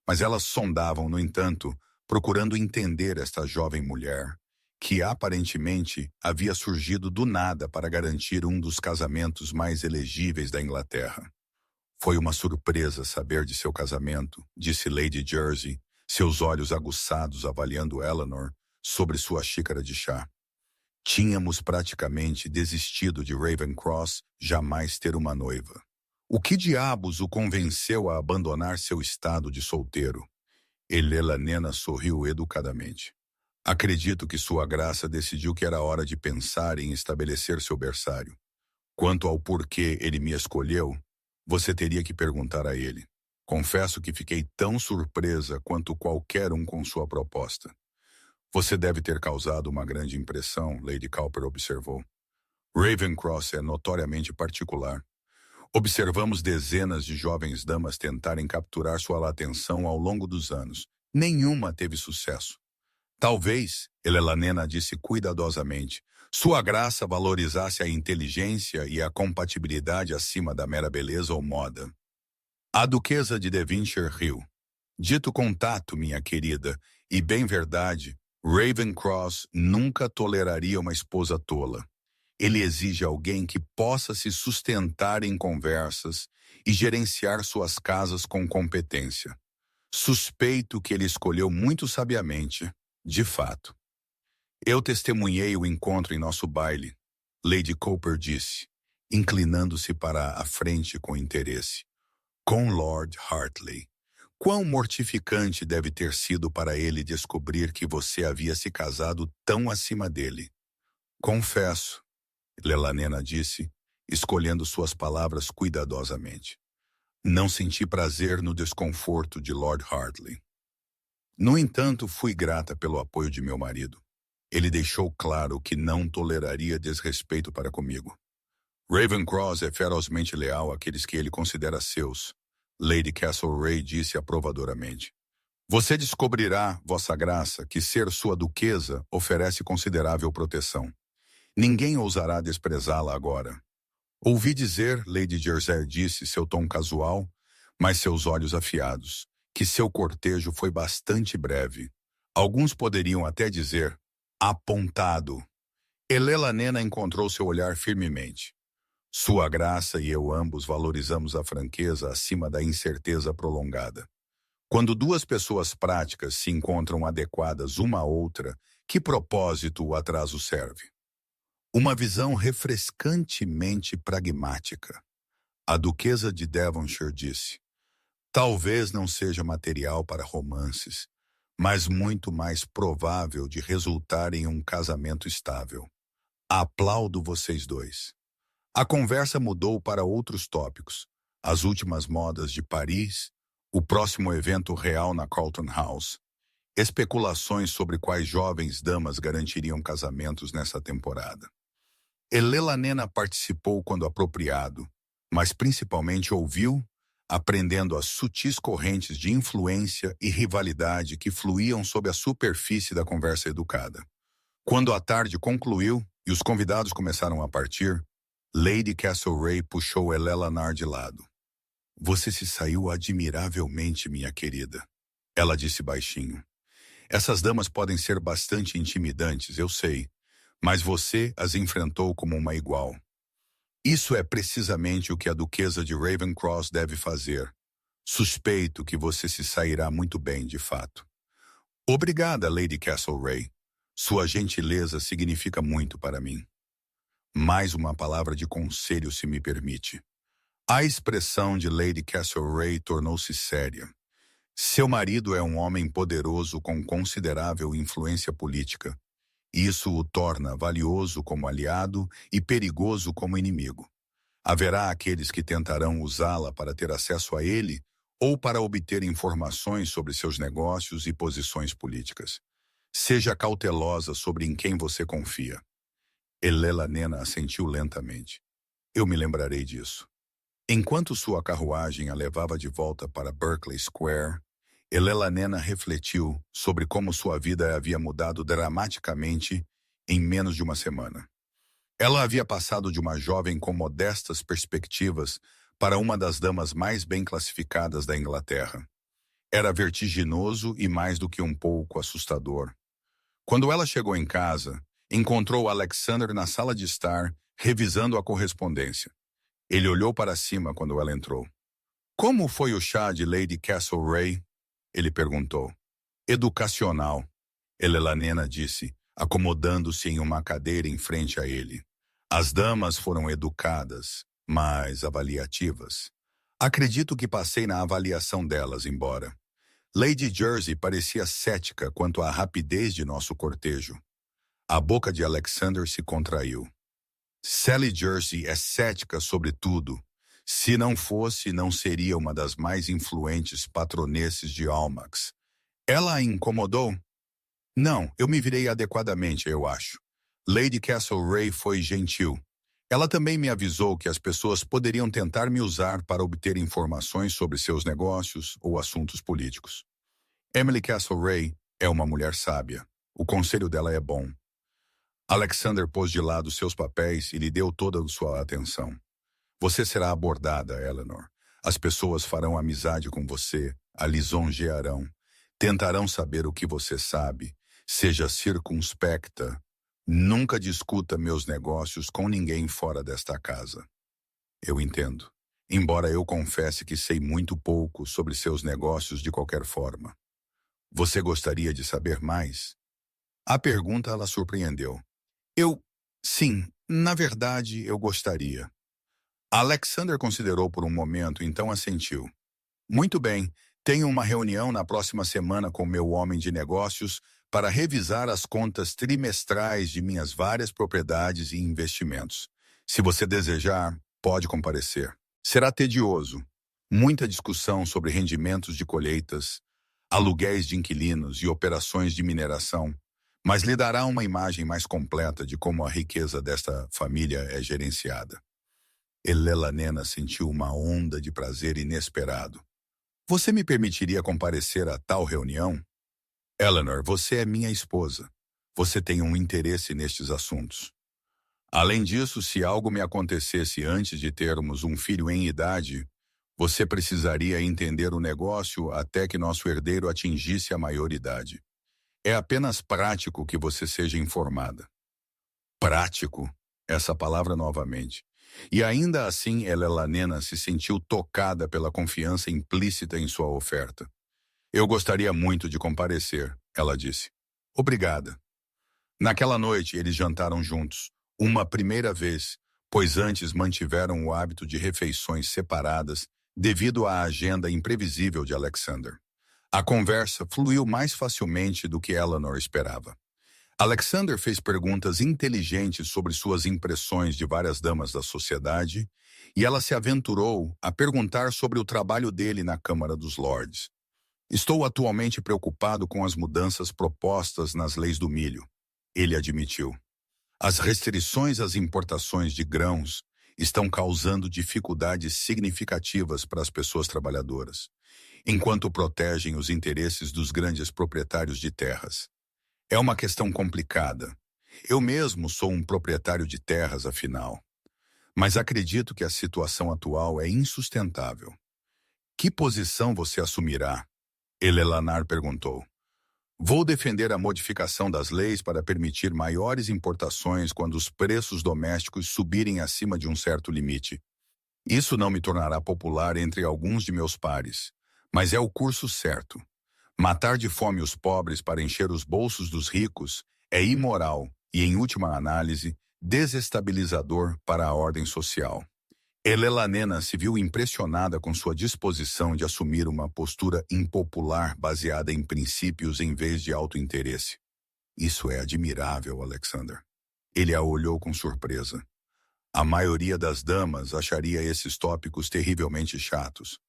mas elas sondavam, no entanto, procurando entender esta jovem mulher, que aparentemente havia surgido do nada para garantir um dos casamentos mais elegíveis da Inglaterra. Foi uma surpresa saber de seu casamento, disse Lady Jersey, seus olhos aguçados avaliando Eleanor sobre sua xícara de chá. Tínhamos praticamente desistido de Ravencross jamais ter uma noiva. O que diabos o convenceu a abandonar seu estado de solteiro? Eleanor sorriu educadamente. Acredito que Sua Graça decidiu que era hora de pensar em estabelecer seu berçário. Quanto ao porquê ele me escolheu, você teria que perguntar a ele. Confesso que fiquei tão surpresa quanto qualquer um com sua proposta. Você deve ter causado uma grande impressão, Lady Cowper observou. Ravencross é notoriamente particular. Observamos dezenas de jovens damas tentarem capturar sua atenção ao longo dos anos. Nenhuma teve sucesso. Talvez, Eleanor disse cuidadosamente, Sua Graça valorizasse a inteligência e a compatibilidade acima da mera beleza ou moda. A Duquesa de Devonshire riu. Dito com tato, minha querida, e bem verdade, Ravencross nunca toleraria uma esposa tola. Ele exige alguém que possa se sustentar em conversas e gerenciar suas casas com competência. Suspeito que ele escolheu muito sabiamente, de fato. Eu testemunhei o encontro em nosso baile, Lady Cowper disse, inclinando-se para a frente com interesse. Com Lord Hartley. Quão mortificante deve ter sido para ele descobrir que você havia se casado tão acima dele. Confesso, Eleanor disse, escolhendo suas palavras cuidadosamente. Não senti prazer no desconforto de Lord Hartley. No entanto, fui grata pelo apoio de meu marido. Ele deixou claro que não toleraria desrespeito para comigo. Ravencross é ferozmente leal àqueles que ele considera seus, Lady Castlereagh disse aprovadoramente. Você descobrirá, Vossa Graça, que ser sua duquesa oferece considerável proteção. Ninguém ousará desprezá-la agora. Ouvi dizer, Lady Jersey disse, seu tom casual, mas seus olhos afiados, que seu cortejo foi bastante breve. Alguns poderiam até dizer, apontado. Eleanor encontrou seu olhar firmemente. Sua graça e eu ambos valorizamos a franqueza acima da incerteza prolongada. Quando duas pessoas práticas se encontram adequadas uma à outra, que propósito o atraso serve? Uma visão refrescantemente pragmática. A duquesa de Devonshire disse: talvez não seja material para romances, mas muito mais provável de resultar em um casamento estável. Aplaudo vocês dois. A conversa mudou para outros tópicos. As últimas modas de Paris, o próximo evento real na Carlton House, especulações sobre quais jovens damas garantiriam casamentos nessa temporada. Elelanena participou quando apropriado, mas principalmente ouviu, aprendendo as sutis correntes de influência e rivalidade que fluíam sob a superfície da conversa educada. Quando a tarde concluiu e os convidados começaram a partir, Lady Castlereagh puxou Eleanor de lado. Você se saiu admiravelmente, minha querida. Ela disse baixinho. Essas damas podem ser bastante intimidantes, eu sei, mas você as enfrentou como uma igual. Isso é precisamente o que a duquesa de Ravencross deve fazer. Suspeito que você se sairá muito bem, de fato. Obrigada, Lady Castlereagh. Sua gentileza significa muito para mim. Mais uma palavra de conselho, se me permite. A expressão de Lady Castlereagh tornou-se séria. Seu marido é um homem poderoso com considerável influência política. Isso o torna valioso como aliado e perigoso como inimigo. Haverá aqueles que tentarão usá-la para ter acesso a ele ou para obter informações sobre seus negócios e posições políticas. Seja cautelosa sobre em quem você confia. Elelanena assentiu lentamente. Eu me lembrarei disso. Enquanto sua carruagem a levava de volta para Berkeley Square, Elelanena refletiu sobre como sua vida havia mudado dramaticamente em menos de uma semana. Ela havia passado de uma jovem com modestas perspectivas para uma das damas mais bem classificadas da Inglaterra. Era vertiginoso e mais do que um pouco assustador. Quando ela chegou em casa, encontrou Alexander na sala de estar, revisando a correspondência. Ele olhou para cima quando ela entrou. Como foi o chá de Lady Castlereagh? Ele perguntou. Educacional, Elelanena disse, acomodando-se em uma cadeira em frente a ele. As damas foram educadas, mas avaliativas. Acredito que passei na avaliação delas, embora. Lady Jersey parecia cética quanto à rapidez de nosso cortejo. A boca de Alexander se contraiu. Sally Jersey é cética sobre tudo. Se não fosse, não seria uma das mais influentes patronesses de Almax. Ela a incomodou? Não, eu me virei adequadamente, eu acho. Lady Castlereagh foi gentil. Ela também me avisou que as pessoas poderiam tentar me usar para obter informações sobre seus negócios ou assuntos políticos. Emily Castlereagh é uma mulher sábia. O conselho dela é bom. Alexander pôs de lado seus papéis e lhe deu toda a sua atenção. Você será abordada, Eleanor. As pessoas farão amizade com você, a lisonjearão. Tentarão saber o que você sabe. Seja circunspecta. Nunca discuta meus negócios com ninguém fora desta casa. Eu entendo. Embora eu confesse que sei muito pouco sobre seus negócios de qualquer forma. Você gostaria de saber mais? A pergunta ela surpreendeu. Sim, na verdade, eu gostaria. Alexander considerou por um momento, então assentiu. Muito bem, tenho uma reunião na próxima semana com meu homem de negócios para revisar as contas trimestrais de minhas várias propriedades e investimentos. Se você desejar, pode comparecer. Será tedioso. Muita discussão sobre rendimentos de colheitas, aluguéis de inquilinos e operações de mineração, mas lhe dará uma imagem mais completa de como a riqueza desta família é gerenciada. Elelanena sentiu uma onda de prazer inesperado. Você me permitiria comparecer a tal reunião? Eleanor, você é minha esposa. Você tem um interesse nestes assuntos. Além disso, se algo me acontecesse antes de termos um filho em idade, você precisaria entender o negócio até que nosso herdeiro atingisse a maioridade. É apenas prático que você seja informada. Prático, essa palavra novamente. E ainda assim, Helena se sentiu tocada pela confiança implícita em sua oferta. Eu gostaria muito de comparecer, ela disse. Obrigada. Naquela noite, eles jantaram juntos, uma primeira vez, pois antes mantiveram o hábito de refeições separadas devido à agenda imprevisível de Alexander. A conversa fluiu mais facilmente do que Eleanor esperava. Alexander fez perguntas inteligentes sobre suas impressões de várias damas da sociedade e ela se aventurou a perguntar sobre o trabalho dele na Câmara dos Lordes. Estou atualmente preocupado com as mudanças propostas nas leis do milho, ele admitiu. As restrições às importações de grãos estão causando dificuldades significativas para as pessoas trabalhadoras, enquanto protegem os interesses dos grandes proprietários de terras. É uma questão complicada. Eu mesmo sou um proprietário de terras, afinal. Mas acredito que a situação atual é insustentável. Que posição você assumirá? Eleanor perguntou. Vou defender a modificação das leis para permitir maiores importações quando os preços domésticos subirem acima de um certo limite. Isso não me tornará popular entre alguns de meus pares, mas é o curso certo. Matar de fome os pobres para encher os bolsos dos ricos é imoral e, em última análise, desestabilizador para a ordem social. Helena se viu impressionada com sua disposição de assumir uma postura impopular baseada em princípios em vez de autointeresse. Isso é admirável, Alexander. Ele a olhou com surpresa. A maioria das damas acharia esses tópicos terrivelmente chatos.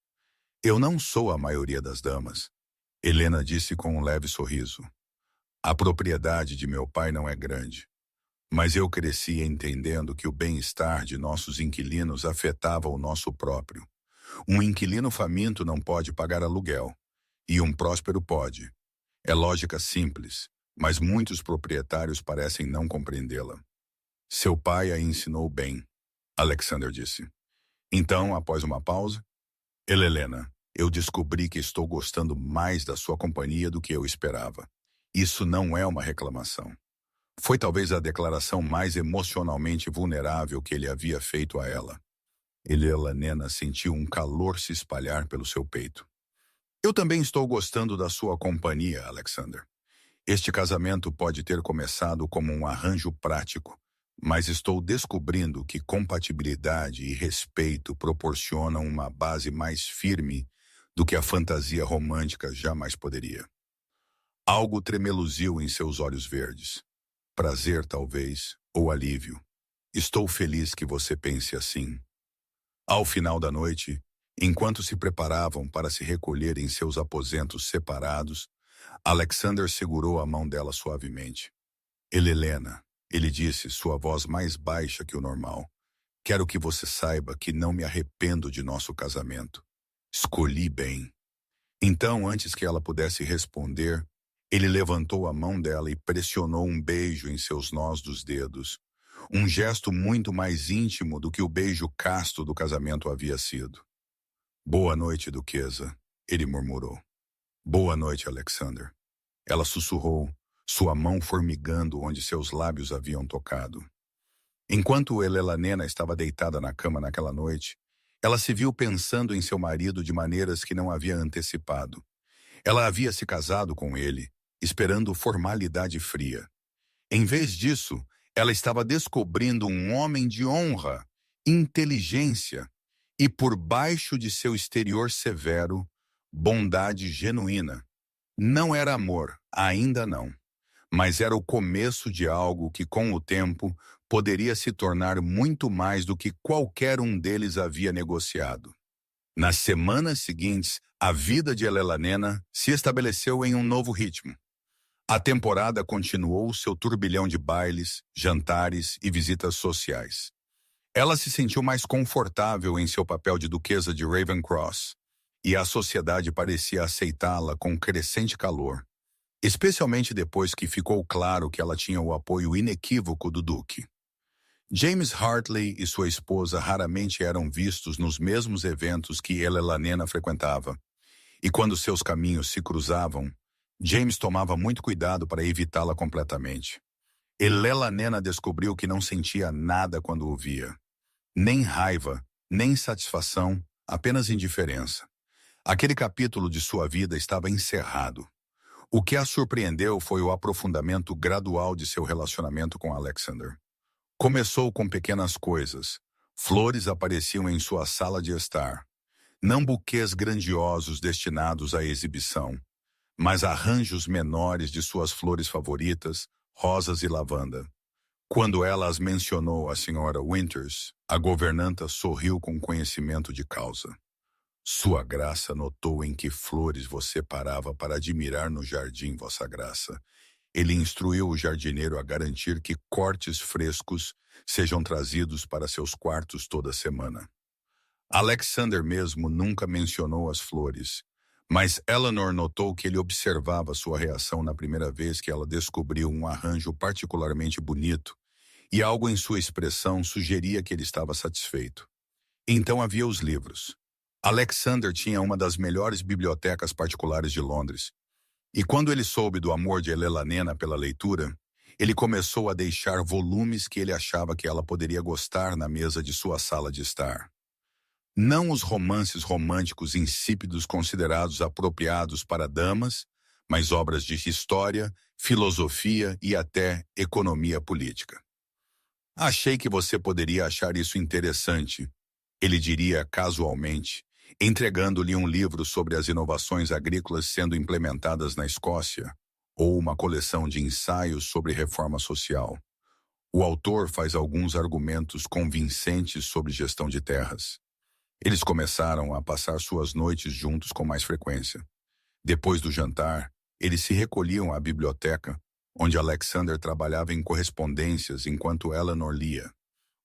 Eu não sou a maioria das damas. Helena disse com um leve sorriso. A propriedade de meu pai não é grande, mas eu cresci entendendo que o bem-estar de nossos inquilinos afetava o nosso próprio. Um inquilino faminto não pode pagar aluguel, e um próspero pode. É lógica simples, mas muitos proprietários parecem não compreendê-la. Seu pai a ensinou bem, Alexander disse. Então, após uma pausa, Helena, eu descobri que estou gostando mais da sua companhia do que eu esperava. Isso não é uma reclamação. Foi talvez a declaração mais emocionalmente vulnerável que ele havia feito a ela. Helena sentiu um calor se espalhar pelo seu peito. Eu também estou gostando da sua companhia, Alexander. Este casamento pode ter começado como um arranjo prático, mas estou descobrindo que compatibilidade e respeito proporcionam uma base mais firme do que a fantasia romântica jamais poderia. Algo tremeluziu em seus olhos verdes. Prazer, talvez, ou alívio. Estou feliz que você pense assim. Ao final da noite, enquanto se preparavam para se recolher em seus aposentos separados, Alexander segurou a mão dela suavemente. Helena, ele disse, sua voz mais baixa que o normal. Quero que você saiba que não me arrependo de nosso casamento. Escolhi bem. Então, antes que ela pudesse responder, ele levantou a mão dela e pressionou um beijo em seus nós dos dedos. Um gesto muito mais íntimo do que o beijo casto do casamento havia sido. Boa noite, duquesa, ele murmurou. Boa noite, Alexander. Ela sussurrou, sua mão formigando onde seus lábios haviam tocado. Enquanto Helena estava deitada na cama naquela noite, ela se viu pensando em seu marido de maneiras que não havia antecipado. Ela havia se casado com ele, esperando formalidade fria. Em vez disso, ela estava descobrindo um homem de honra, inteligência e, por baixo de seu exterior severo, bondade genuína. Não era amor, ainda não, mas era o começo de algo que, com o tempo, poderia se tornar muito mais do que qualquer um deles havia negociado. Nas semanas seguintes, a vida de Helena se estabeleceu em um novo ritmo. A temporada continuou seu turbilhão de bailes, jantares e visitas sociais. Ela se sentiu mais confortável em seu papel de duquesa de Ravencross, e a sociedade parecia aceitá-la com crescente calor, especialmente depois que ficou claro que ela tinha o apoio inequívoco do duque. James Hartley e sua esposa raramente eram vistos nos mesmos eventos que Helena frequentava, e quando seus caminhos se cruzavam, James tomava muito cuidado para evitá-la completamente. Helena descobriu que não sentia nada quando o via. Nem raiva, nem satisfação, apenas indiferença. Aquele capítulo de sua vida estava encerrado. O que a surpreendeu foi o aprofundamento gradual de seu relacionamento com Alexander. Começou com pequenas coisas. Flores apareciam em sua sala de estar. Não buquês grandiosos destinados à exibição, mas arranjos menores de suas flores favoritas, rosas e lavanda. Quando ela as mencionou à senhora Winters, a governanta sorriu com conhecimento de causa. Sua graça notou em que flores você parava para admirar no jardim, vossa graça. Ele instruiu o jardineiro a garantir que cortes frescos sejam trazidos para seus quartos toda semana. Alexander mesmo nunca mencionou as flores, mas Eleanor notou que ele observava sua reação na primeira vez que ela descobriu um arranjo particularmente bonito, e algo em sua expressão sugeria que ele estava satisfeito. Então havia os livros. Alexander tinha uma das melhores bibliotecas particulares de Londres, e quando ele soube do amor de Elenina pela leitura, ele começou a deixar volumes que ele achava que ela poderia gostar na mesa de sua sala de estar. Não os romances românticos insípidos considerados apropriados para damas, mas obras de história, filosofia e até economia política. Achei que você poderia achar isso interessante, ele diria casualmente, entregando-lhe um livro sobre as inovações agrícolas sendo implementadas na Escócia, ou uma coleção de ensaios sobre reforma social. O autor faz alguns argumentos convincentes sobre gestão de terras. Eles começaram a passar suas noites juntos com mais frequência. Depois do jantar, eles se recolhiam à biblioteca, onde Alexander trabalhava em correspondências enquanto Eleanor lia.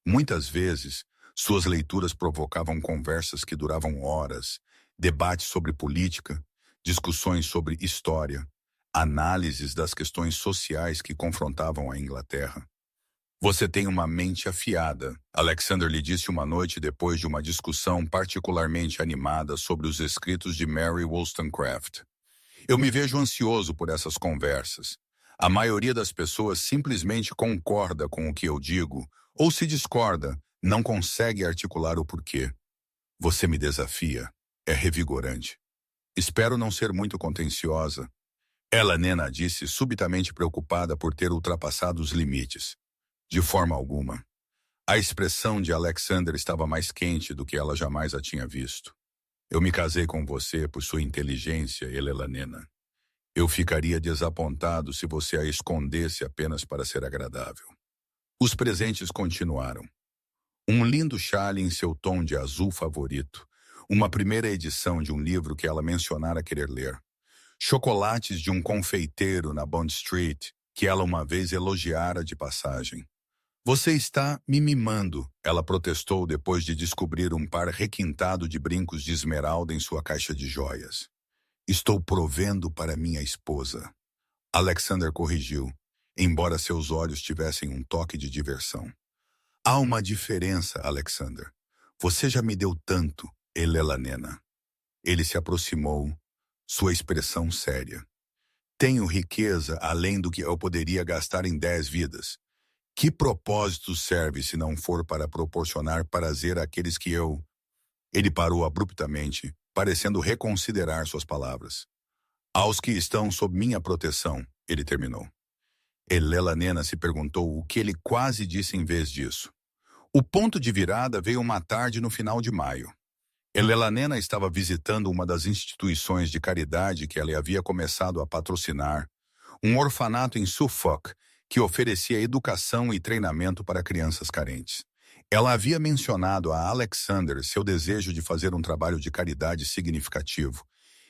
Muitas vezes, suas leituras provocavam conversas que duravam horas, debates sobre política, discussões sobre história, análises das questões sociais que confrontavam a Inglaterra. Você tem uma mente afiada, Alexander lhe disse uma noite depois de uma discussão particularmente animada sobre os escritos de Mary Wollstonecraft. Eu me vejo ansioso por essas conversas. A maioria das pessoas simplesmente concorda com o que eu digo, ou se discorda, não consegue articular o porquê. Você me desafia. É revigorante. Espero não ser muito contenciosa. Elenina disse, subitamente preocupada por ter ultrapassado os limites. De forma alguma. A expressão de Alexander estava mais quente do que ela jamais a tinha visto. Eu me casei com você por sua inteligência, Elenina. Eu ficaria desapontado se você a escondesse apenas para ser agradável. Os presentes continuaram. Um lindo chale em seu tom de azul favorito, uma primeira edição de um livro que ela mencionara querer ler. Chocolates de um confeiteiro na Bond Street, que ela uma vez elogiara de passagem. Você está me mimando, ela protestou depois de descobrir um par requintado de brincos de esmeralda em sua caixa de joias. Estou provendo para minha esposa. Alexander corrigiu, embora seus olhos tivessem um toque de diversão. Há uma diferença, Alexander. Você já me deu tanto, Elenina. Ele se aproximou, sua expressão séria. Tenho riqueza além do que eu poderia gastar em 10 vidas. Que propósito serve se não for para proporcionar prazer àqueles que eu... Ele parou abruptamente, parecendo reconsiderar suas palavras. Aos que estão sob minha proteção, ele terminou. Elenina se perguntou o que ele quase disse em vez disso. O ponto de virada veio uma tarde no final de maio. Elenina estava visitando uma das instituições de caridade que ela havia começado a patrocinar, um orfanato em Suffolk que oferecia educação e treinamento para crianças carentes. Ela havia mencionado a Alexander seu desejo de fazer um trabalho de caridade significativo,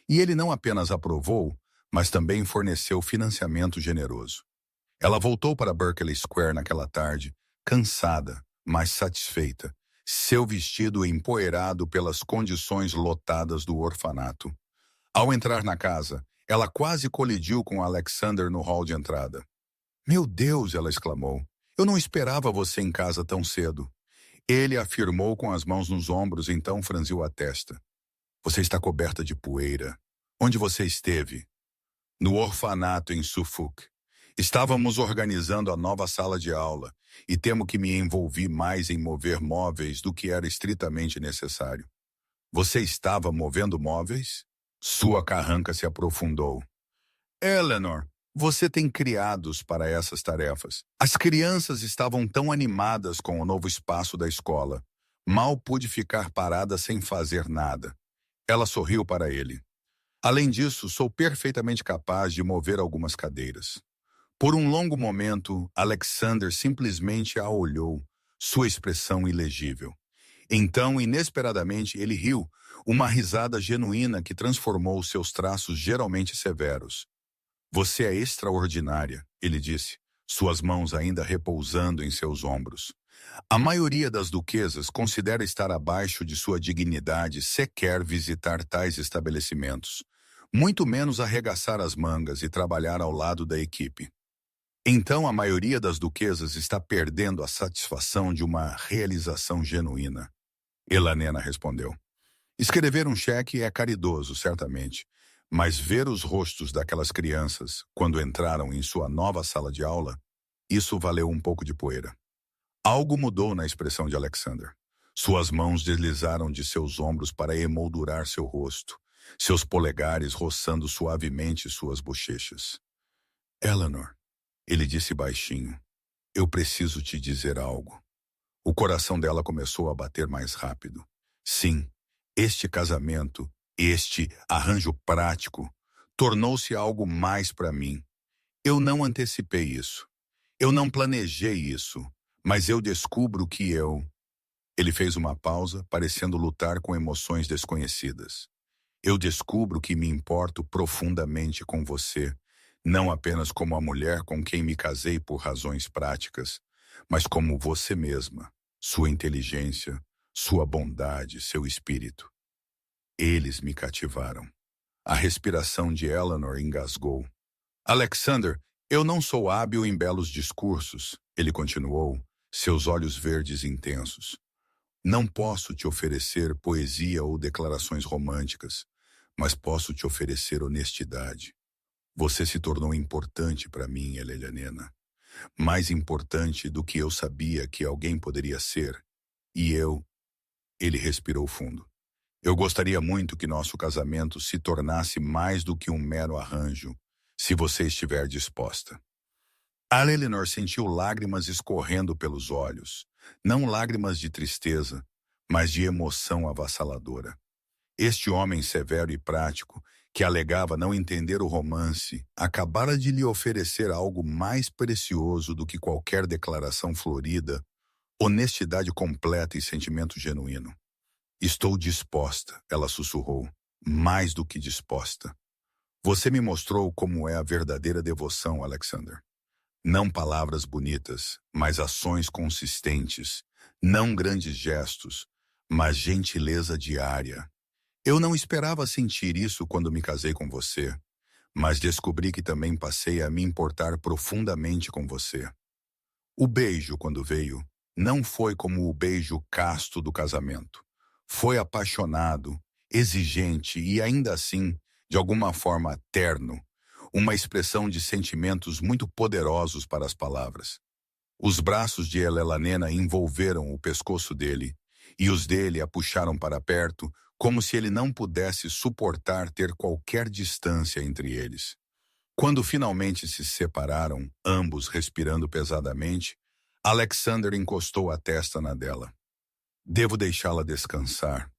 e ele não apenas aprovou, mas também forneceu financiamento generoso. Ela voltou para Berkeley Square naquela tarde, cansada, mas satisfeita, seu vestido empoeirado pelas condições lotadas do orfanato. Ao entrar na casa, ela quase colidiu com Alexander no hall de entrada. Meu Deus, ela exclamou, eu não esperava você em casa tão cedo. Ele afirmou com as mãos nos ombros, então franziu a testa. Você está coberta de poeira. Onde você esteve? No orfanato em Suffolk. Estávamos organizando a nova sala de aula e temo que me envolvi mais em mover móveis do que era estritamente necessário. Você estava movendo móveis? Sua carranca se aprofundou. Eleanor, você tem criados para essas tarefas. As crianças estavam tão animadas com o novo espaço da escola. Mal pude ficar parada sem fazer nada. Ela sorriu para ele. Além disso, sou perfeitamente capaz de mover algumas cadeiras. Por um longo momento, Alexander simplesmente a olhou, sua expressão ilegível. Então, inesperadamente, ele riu, uma risada genuína que transformou seus traços geralmente severos. Você é extraordinária, ele disse, suas mãos ainda repousando em seus ombros. A maioria das duquesas considera estar abaixo de sua dignidade sequer visitar tais estabelecimentos, muito menos arregaçar as mangas e trabalhar ao lado da equipe. Então a maioria das duquesas está perdendo a satisfação de uma realização genuína. Elanena respondeu. Escrever um cheque é caridoso, certamente, mas ver os rostos daquelas crianças, quando entraram em sua nova sala de aula, isso valeu um pouco de poeira. Algo mudou na expressão de Alexander. Suas mãos deslizaram de seus ombros para emoldurar seu rosto, seus polegares roçando suavemente suas bochechas. Eleanor, ele disse baixinho, eu preciso te dizer algo. O coração dela começou a bater mais rápido. Sim, este casamento, este arranjo prático, tornou-se algo mais para mim. Eu não antecipei isso. Eu não planejei isso, mas eu descubro que eu... Ele fez uma pausa, parecendo lutar com emoções desconhecidas. Eu descubro que me importo profundamente com você, não apenas como a mulher com quem me casei por razões práticas, mas como você mesma, sua inteligência, sua bondade, seu espírito. Eles me cativaram. A respiração de Eleanor engasgou. Alexander, eu não sou hábil em belos discursos, ele continuou, seus olhos verdes intensos. Não posso te oferecer poesia ou declarações românticas, mas posso te oferecer honestidade. Você se tornou importante para mim, Helena. Mais importante do que eu sabia que alguém poderia ser. E eu... Ele respirou fundo. Eu gostaria muito que nosso casamento se tornasse mais do que um mero arranjo, se você estiver disposta. A Eleanor sentiu lágrimas escorrendo pelos olhos, não lágrimas de tristeza, mas de emoção avassaladora. Este homem severo e prático, que alegava não entender o romance, acabara de lhe oferecer algo mais precioso do que qualquer declaração florida, honestidade completa e sentimento genuíno. Estou disposta, ela sussurrou, mais do que disposta. Você me mostrou como é a verdadeira devoção, Alexander. Não palavras bonitas, mas ações consistentes, não grandes gestos, mas gentileza diária. Eu não esperava sentir isso quando me casei com você, mas descobri que também passei a me importar profundamente com você. O beijo, quando veio, não foi como o beijo casto do casamento. Foi apaixonado, exigente e ainda assim, de alguma forma, terno, uma expressão de sentimentos muito poderosos para as palavras. Os braços de Elanena envolveram o pescoço dele, e os dele a puxaram para perto, como se ele não pudesse suportar ter qualquer distância entre eles. Quando finalmente se separaram, ambos respirando pesadamente, Alexander encostou a testa na dela. Devo deixá-la descansar,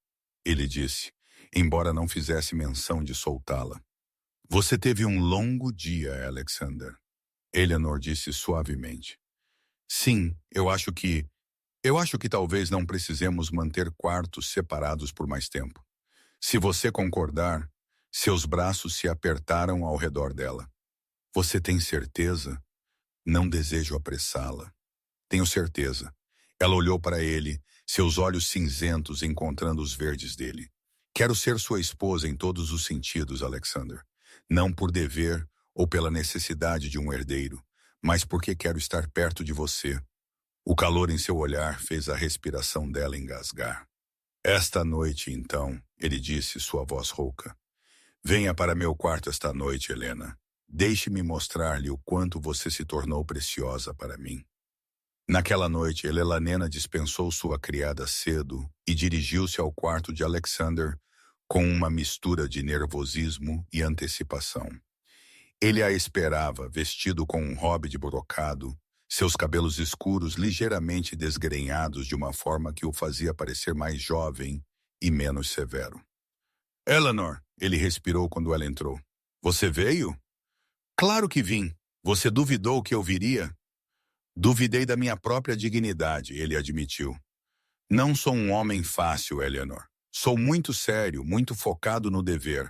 ele disse, embora não fizesse menção de soltá-la. Você teve um longo dia, Alexander, Eleanor disse suavemente. Sim, eu acho que talvez não precisemos manter quartos separados por mais tempo. Se você concordar, seus braços se apertaram ao redor dela. Você tem certeza? Não desejo apressá-la. Tenho certeza. Ela olhou para ele, seus olhos cinzentos encontrando os verdes dele. Quero ser sua esposa em todos os sentidos, Alexander. Não por dever ou pela necessidade de um herdeiro, mas porque quero estar perto de você. O calor em seu olhar fez a respiração dela engasgar. Esta noite, então, ele disse, sua voz rouca. Venha para meu quarto esta noite, Helena. Deixe-me mostrar-lhe o quanto você se tornou preciosa para mim. Naquela noite, Elelanena dispensou sua criada cedo e dirigiu-se ao quarto de Alexander com uma mistura de nervosismo e antecipação. Ele a esperava, vestido com um robe de brocado, seus cabelos escuros ligeiramente desgrenhados de uma forma que o fazia parecer mais jovem e menos severo. Eleanor, ele respirou quando ela entrou. Você veio? Claro que vim. Você duvidou que eu viria? Duvidei da minha própria dignidade, ele admitiu. Não sou um homem fácil, Eleanor. Sou muito sério, muito focado no dever.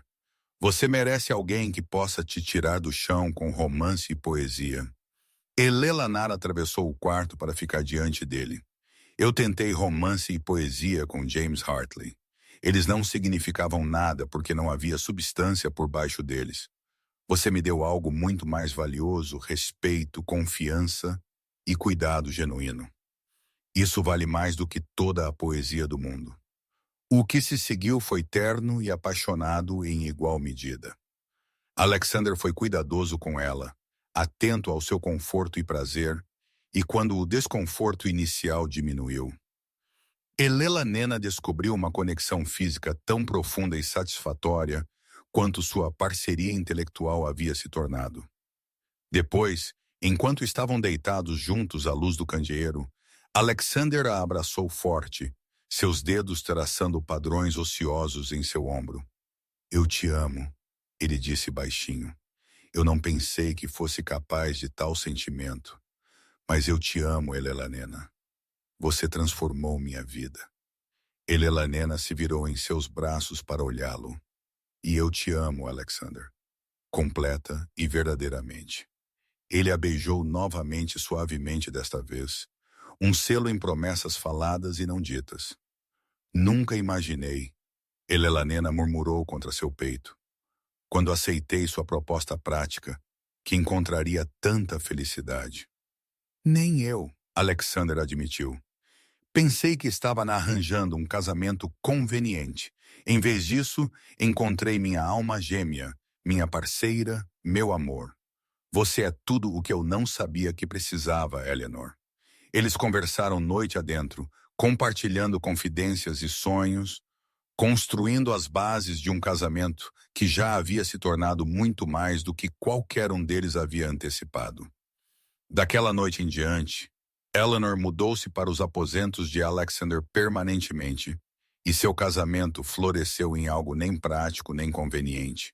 Você merece alguém que possa te tirar do chão com romance e poesia. Elelanar atravessou o quarto para ficar diante dele. Eu tentei romance e poesia com James Hartley. Eles não significavam nada porque não havia substância por baixo deles. Você me deu algo muito mais valioso, respeito, confiança e cuidado genuíno. Isso vale mais do que toda a poesia do mundo. O que se seguiu foi terno e apaixonado em igual medida. Alexander foi cuidadoso com ela, atento ao seu conforto e prazer, e quando o desconforto inicial diminuiu, Elelanena descobriu uma conexão física tão profunda e satisfatória quanto sua parceria intelectual havia se tornado. Depois, enquanto estavam deitados juntos à luz do candeeiro, Alexander a abraçou forte, seus dedos traçando padrões ociosos em seu ombro. Eu te amo, ele disse baixinho. Eu não pensei que fosse capaz de tal sentimento, mas eu te amo, Elelanena. Você transformou minha vida. Elelanena se virou em seus braços para olhá-lo. E eu te amo, Alexander. Completa e verdadeiramente. Ele a beijou novamente suavemente desta vez, um selo em promessas faladas e não ditas. Nunca imaginei, Elelanena murmurou contra seu peito, quando aceitei sua proposta prática, que encontraria tanta felicidade. Nem eu, Alexander admitiu. Pensei que estava arranjando um casamento conveniente. Em vez disso, encontrei minha alma gêmea, minha parceira, meu amor. Você é tudo o que eu não sabia que precisava, Eleanor. Eles conversaram noite adentro, compartilhando confidências e sonhos, construindo as bases de um casamento que já havia se tornado muito mais do que qualquer um deles havia antecipado. Daquela noite em diante, Eleanor mudou-se para os aposentos de Alexander permanentemente, e seu casamento floresceu em algo nem prático nem conveniente,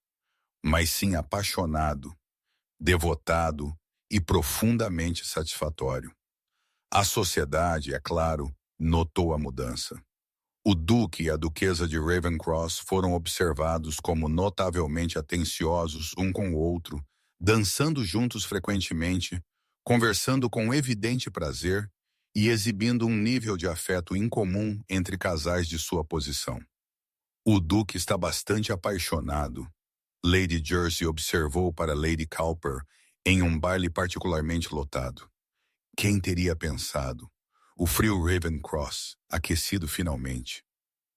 mas sim apaixonado, devotado e profundamente satisfatório. A sociedade, é claro, notou a mudança. O duque e a duquesa de Ravencross foram observados como notavelmente atenciosos um com o outro, dançando juntos frequentemente, conversando com evidente prazer e exibindo um nível de afeto incomum entre casais de sua posição. O duque está bastante apaixonado, Lady Jersey observou para Lady Cowper em um baile particularmente lotado. Quem teria pensado? O frio Ravencross, aquecido finalmente.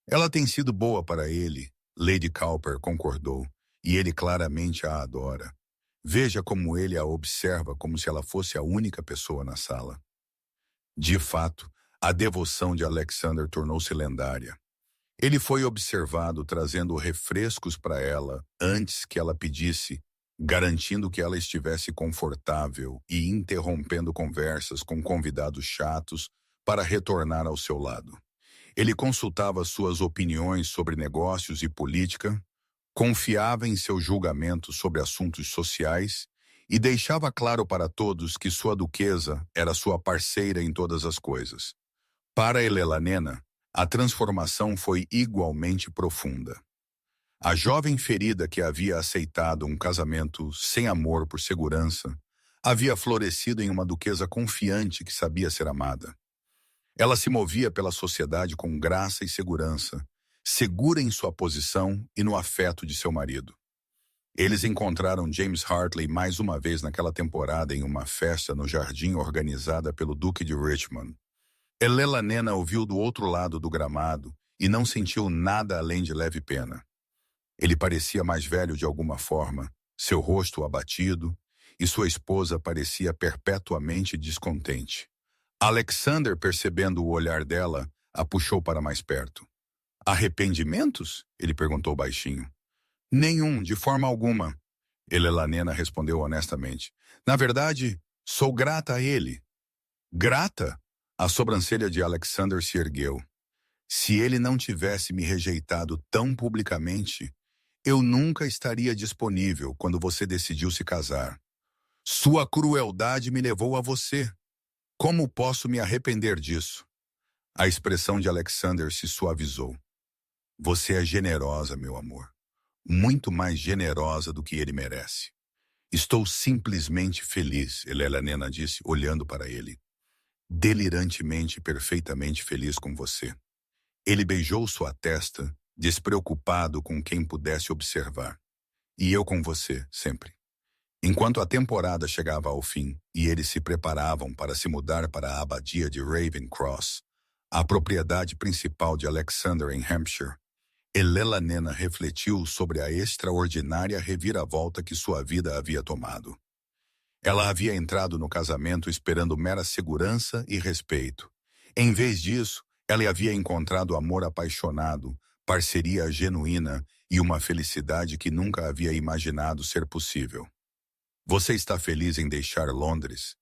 Ela tem sido boa para ele, Lady Cowper concordou, e ele claramente a adora. Veja como ele a observa como se ela fosse a única pessoa na sala. De fato, a devoção de Alexander tornou-se lendária. Ele foi observado trazendo refrescos para ela antes que ela pedisse, garantindo que ela estivesse confortável e interrompendo conversas com convidados chatos para retornar ao seu lado. Ele consultava suas opiniões sobre negócios e política, confiava em seu julgamento sobre assuntos sociais e deixava claro para todos que sua duquesa era sua parceira em todas as coisas. Para Elelanena, a transformação foi igualmente profunda. A jovem ferida que havia aceitado um casamento sem amor por segurança havia florescido em uma duquesa confiante que sabia ser amada. Ela se movia pela sociedade com graça e segurança, segura em sua posição e no afeto de seu marido. Eles encontraram James Hartley mais uma vez naquela temporada em uma festa no jardim organizada pelo Duque de Richmond. Elelanena ouviu do outro lado do gramado e não sentiu nada além de leve pena. Ele parecia mais velho de alguma forma, seu rosto abatido, e sua esposa parecia perpetuamente descontente. Alexander, percebendo o olhar dela, a puxou para mais perto. Arrependimentos? Ele perguntou baixinho. Nenhum, de forma alguma. Helena respondeu honestamente. Na verdade, sou grata a ele. Grata? A sobrancelha de Alexander se ergueu. Se ele não tivesse me rejeitado tão publicamente, eu nunca estaria disponível quando você decidiu se casar. Sua crueldade me levou a você. Como posso me arrepender disso? A expressão de Alexander se suavizou. Você é generosa, meu amor. Muito mais generosa do que ele merece. Estou simplesmente feliz, Helena disse, olhando para ele. Delirantemente e perfeitamente feliz com você. Ele beijou sua testa, despreocupado com quem pudesse observar. E eu com você, sempre. Enquanto a temporada chegava ao fim e eles se preparavam para se mudar para a abadia de Ravencross, a propriedade principal de Alexander em Hampshire, Helena refletiu sobre a extraordinária reviravolta que sua vida havia tomado. Ela havia entrado no casamento esperando mera segurança e respeito. Em vez disso, ela havia encontrado amor apaixonado, parceria genuína e uma felicidade que nunca havia imaginado ser possível. Você está feliz em deixar Londres?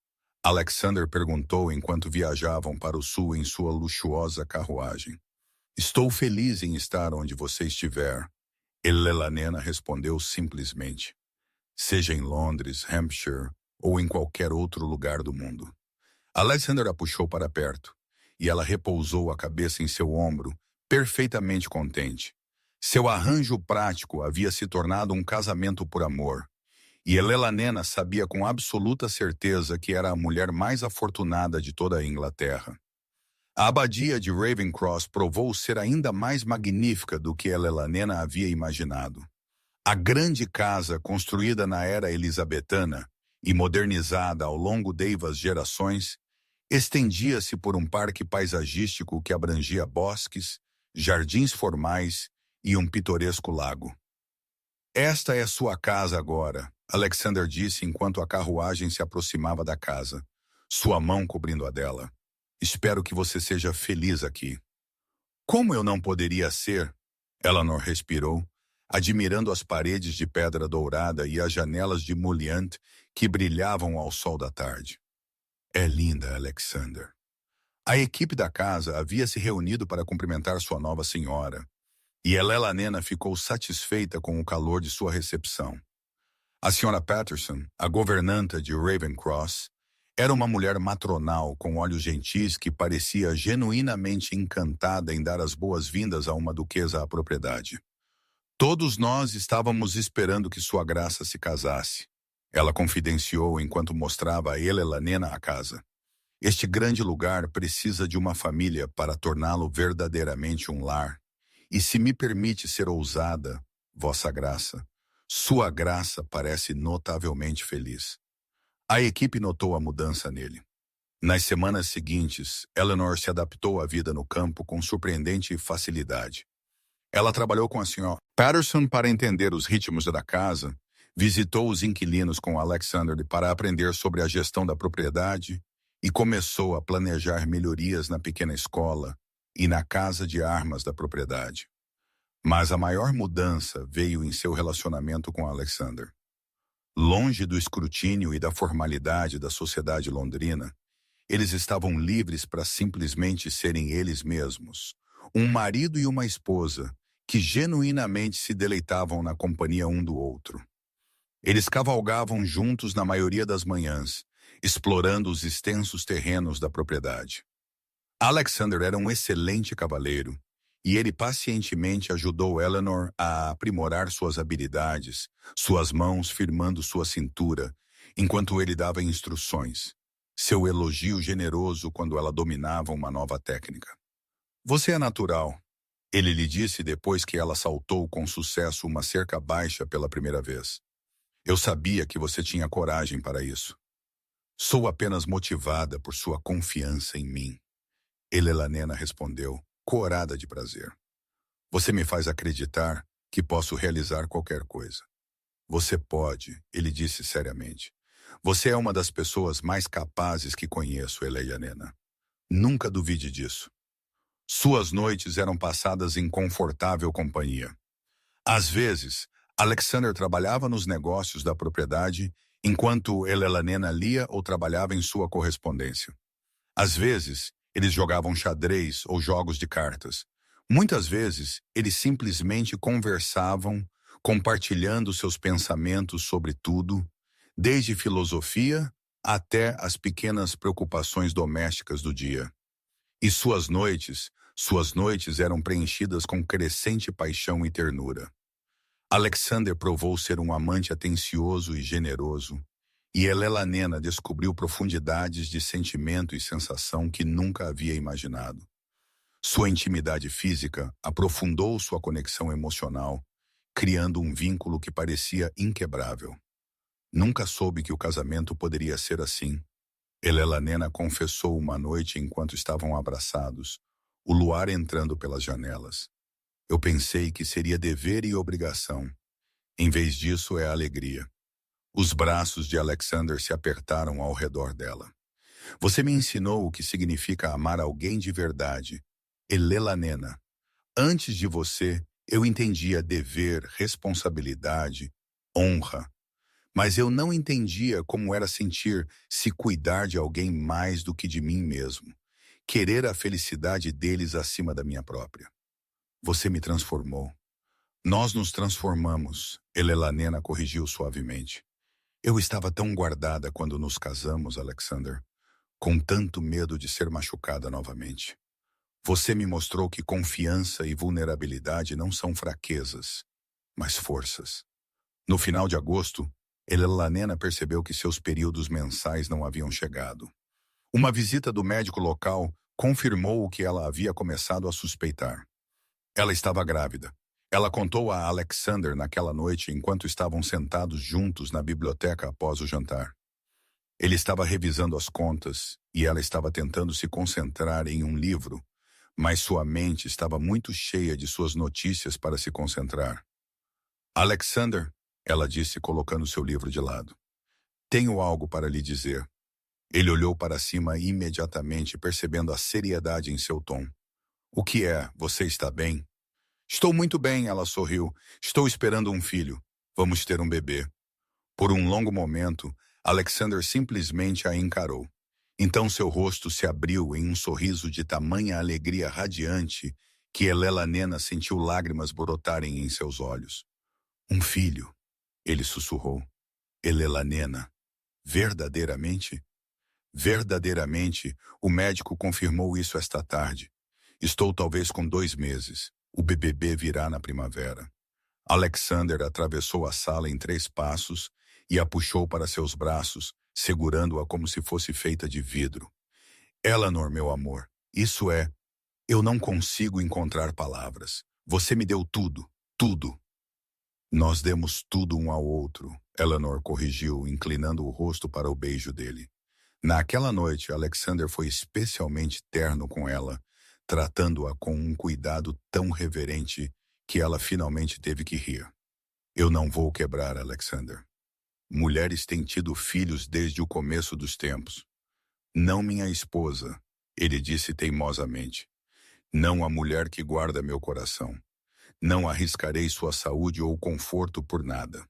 Alexander perguntou enquanto viajavam para o sul em sua luxuosa carruagem. Estou feliz em estar onde você estiver. Helena respondeu simplesmente. Seja em Londres, Hampshire ou em qualquer outro lugar do mundo. Alexander a puxou para perto, e ela repousou a cabeça em seu ombro, perfeitamente contente. Seu arranjo prático havia se tornado um casamento por amor, e Helena sabia com absoluta certeza que era a mulher mais afortunada de toda a Inglaterra. A abadia de Ravencross provou ser ainda mais magnífica do que Helena havia imaginado. A grande casa, construída na era elisabetana e modernizada ao longo das gerações, estendia-se por um parque paisagístico que abrangia bosques, jardins formais e um pitoresco lago. Esta é sua casa agora, Alexander disse enquanto a carruagem se aproximava da casa, sua mão cobrindo a dela. Espero que você seja feliz aqui. Como eu não poderia ser? Eleanor respirou, admirando as paredes de pedra dourada e as janelas de mulliant que brilhavam ao sol da tarde. É linda, Alexander. A equipe da casa havia se reunido para cumprimentar sua nova senhora, e Helena ficou satisfeita com o calor de sua recepção. A senhora Patterson, a governanta de Ravencross, era uma mulher matronal com olhos gentis que parecia genuinamente encantada em dar as boas-vindas a uma duquesa à propriedade. Todos nós estávamos esperando que sua graça se casasse. Ela confidenciou enquanto mostrava a Helena a casa. Este grande lugar precisa de uma família para torná-lo verdadeiramente um lar. E se me permite ser ousada, vossa graça, sua graça parece notavelmente feliz. A equipe notou a mudança nele. Nas semanas seguintes, Eleanor se adaptou à vida no campo com surpreendente facilidade. Ela trabalhou com a senhora Patterson para entender os ritmos da casa, visitou os inquilinos com Alexander para aprender sobre a gestão da propriedade e começou a planejar melhorias na pequena escola e na casa de armas da propriedade. Mas a maior mudança veio em seu relacionamento com Alexander. Longe do escrutínio e da formalidade da sociedade londrina, eles estavam livres para simplesmente serem eles mesmos, um marido e uma esposa que genuinamente se deleitavam na companhia um do outro. Eles cavalgavam juntos na maioria das manhãs, explorando os extensos terrenos da propriedade. Alexander era um excelente cavaleiro, e ele pacientemente ajudou Eleanor a aprimorar suas habilidades, suas mãos firmando sua cintura, enquanto ele dava instruções, seu elogio generoso quando ela dominava uma nova técnica. Você é natural, ele lhe disse depois que ela saltou com sucesso uma cerca baixa pela primeira vez. Eu sabia que você tinha coragem para isso. Sou apenas motivada por sua confiança em mim. Helena respondeu, corada de prazer. Você me faz acreditar que posso realizar qualquer coisa. Você pode, ele disse seriamente. Você é uma das pessoas mais capazes que conheço, Helena. Nunca duvide disso. Suas noites eram passadas em confortável companhia. Às vezes, Alexander trabalhava nos negócios da propriedade, enquanto Helena lia ou trabalhava em sua correspondência. Às vezes, eles jogavam xadrez ou jogos de cartas. Muitas vezes, eles simplesmente conversavam, compartilhando seus pensamentos sobre tudo, desde filosofia até as pequenas preocupações domésticas do dia. E suas noites eram preenchidas com crescente paixão e ternura. Alexander provou ser um amante atencioso e generoso, e Helena descobriu profundidades de sentimento e sensação que nunca havia imaginado. Sua intimidade física aprofundou sua conexão emocional, criando um vínculo que parecia inquebrável. Nunca soube que o casamento poderia ser assim. Helena confessou uma noite enquanto estavam abraçados, o luar entrando pelas janelas. Eu pensei que seria dever e obrigação. Em vez disso, é alegria. Os braços de Alexander se apertaram ao redor dela. Você me ensinou o que significa amar alguém de verdade, Helena. Antes de você, eu entendia dever, responsabilidade, honra. Mas eu não entendia como era sentir se cuidar de alguém mais do que de mim mesmo. Querer a felicidade deles acima da minha própria. Você me transformou. Nós nos transformamos, Helena corrigiu suavemente. Eu estava tão guardada quando nos casamos, Alexander, com tanto medo de ser machucada novamente. Você me mostrou que confiança e vulnerabilidade não são fraquezas, mas forças. No final de agosto, Helena percebeu que seus períodos mensais não haviam chegado. Uma visita do médico local confirmou o que ela havia começado a suspeitar. Ela estava grávida. Ela contou a Alexander naquela noite enquanto estavam sentados juntos na biblioteca após o jantar. Ele estava revisando as contas e ela estava tentando se concentrar em um livro, mas sua mente estava muito cheia de suas notícias para se concentrar. Alexander, ela disse colocando seu livro de lado. Tenho algo para lhe dizer. Ele olhou para cima imediatamente, percebendo a seriedade em seu tom. O que é? Você está bem? Estou muito bem, ela sorriu. Estou esperando um filho. Vamos ter um bebê. Por um longo momento, Alexander simplesmente a encarou. Então seu rosto se abriu em um sorriso de tamanha alegria radiante que Helena sentiu lágrimas brotarem em seus olhos. Um filho, ele sussurrou. Helena, verdadeiramente? Verdadeiramente, o médico confirmou isso esta tarde. Estou talvez com 2 meses. O bebê virá na primavera. Alexander atravessou a sala em 3 passos e a puxou para seus braços, segurando-a como se fosse feita de vidro. Eleanor, meu amor, isso é... Eu não consigo encontrar palavras. Você me deu tudo, tudo. Nós demos tudo um ao outro, Eleanor corrigiu, inclinando o rosto para o beijo dele. Naquela noite, Alexander foi especialmente terno com ela, tratando-a com um cuidado tão reverente que ela finalmente teve que rir. Eu não vou quebrar, Alexander. Mulheres têm tido filhos desde o começo dos tempos. Não minha esposa, ele disse teimosamente. Não a mulher que guarda meu coração. Não arriscarei sua saúde ou conforto por nada.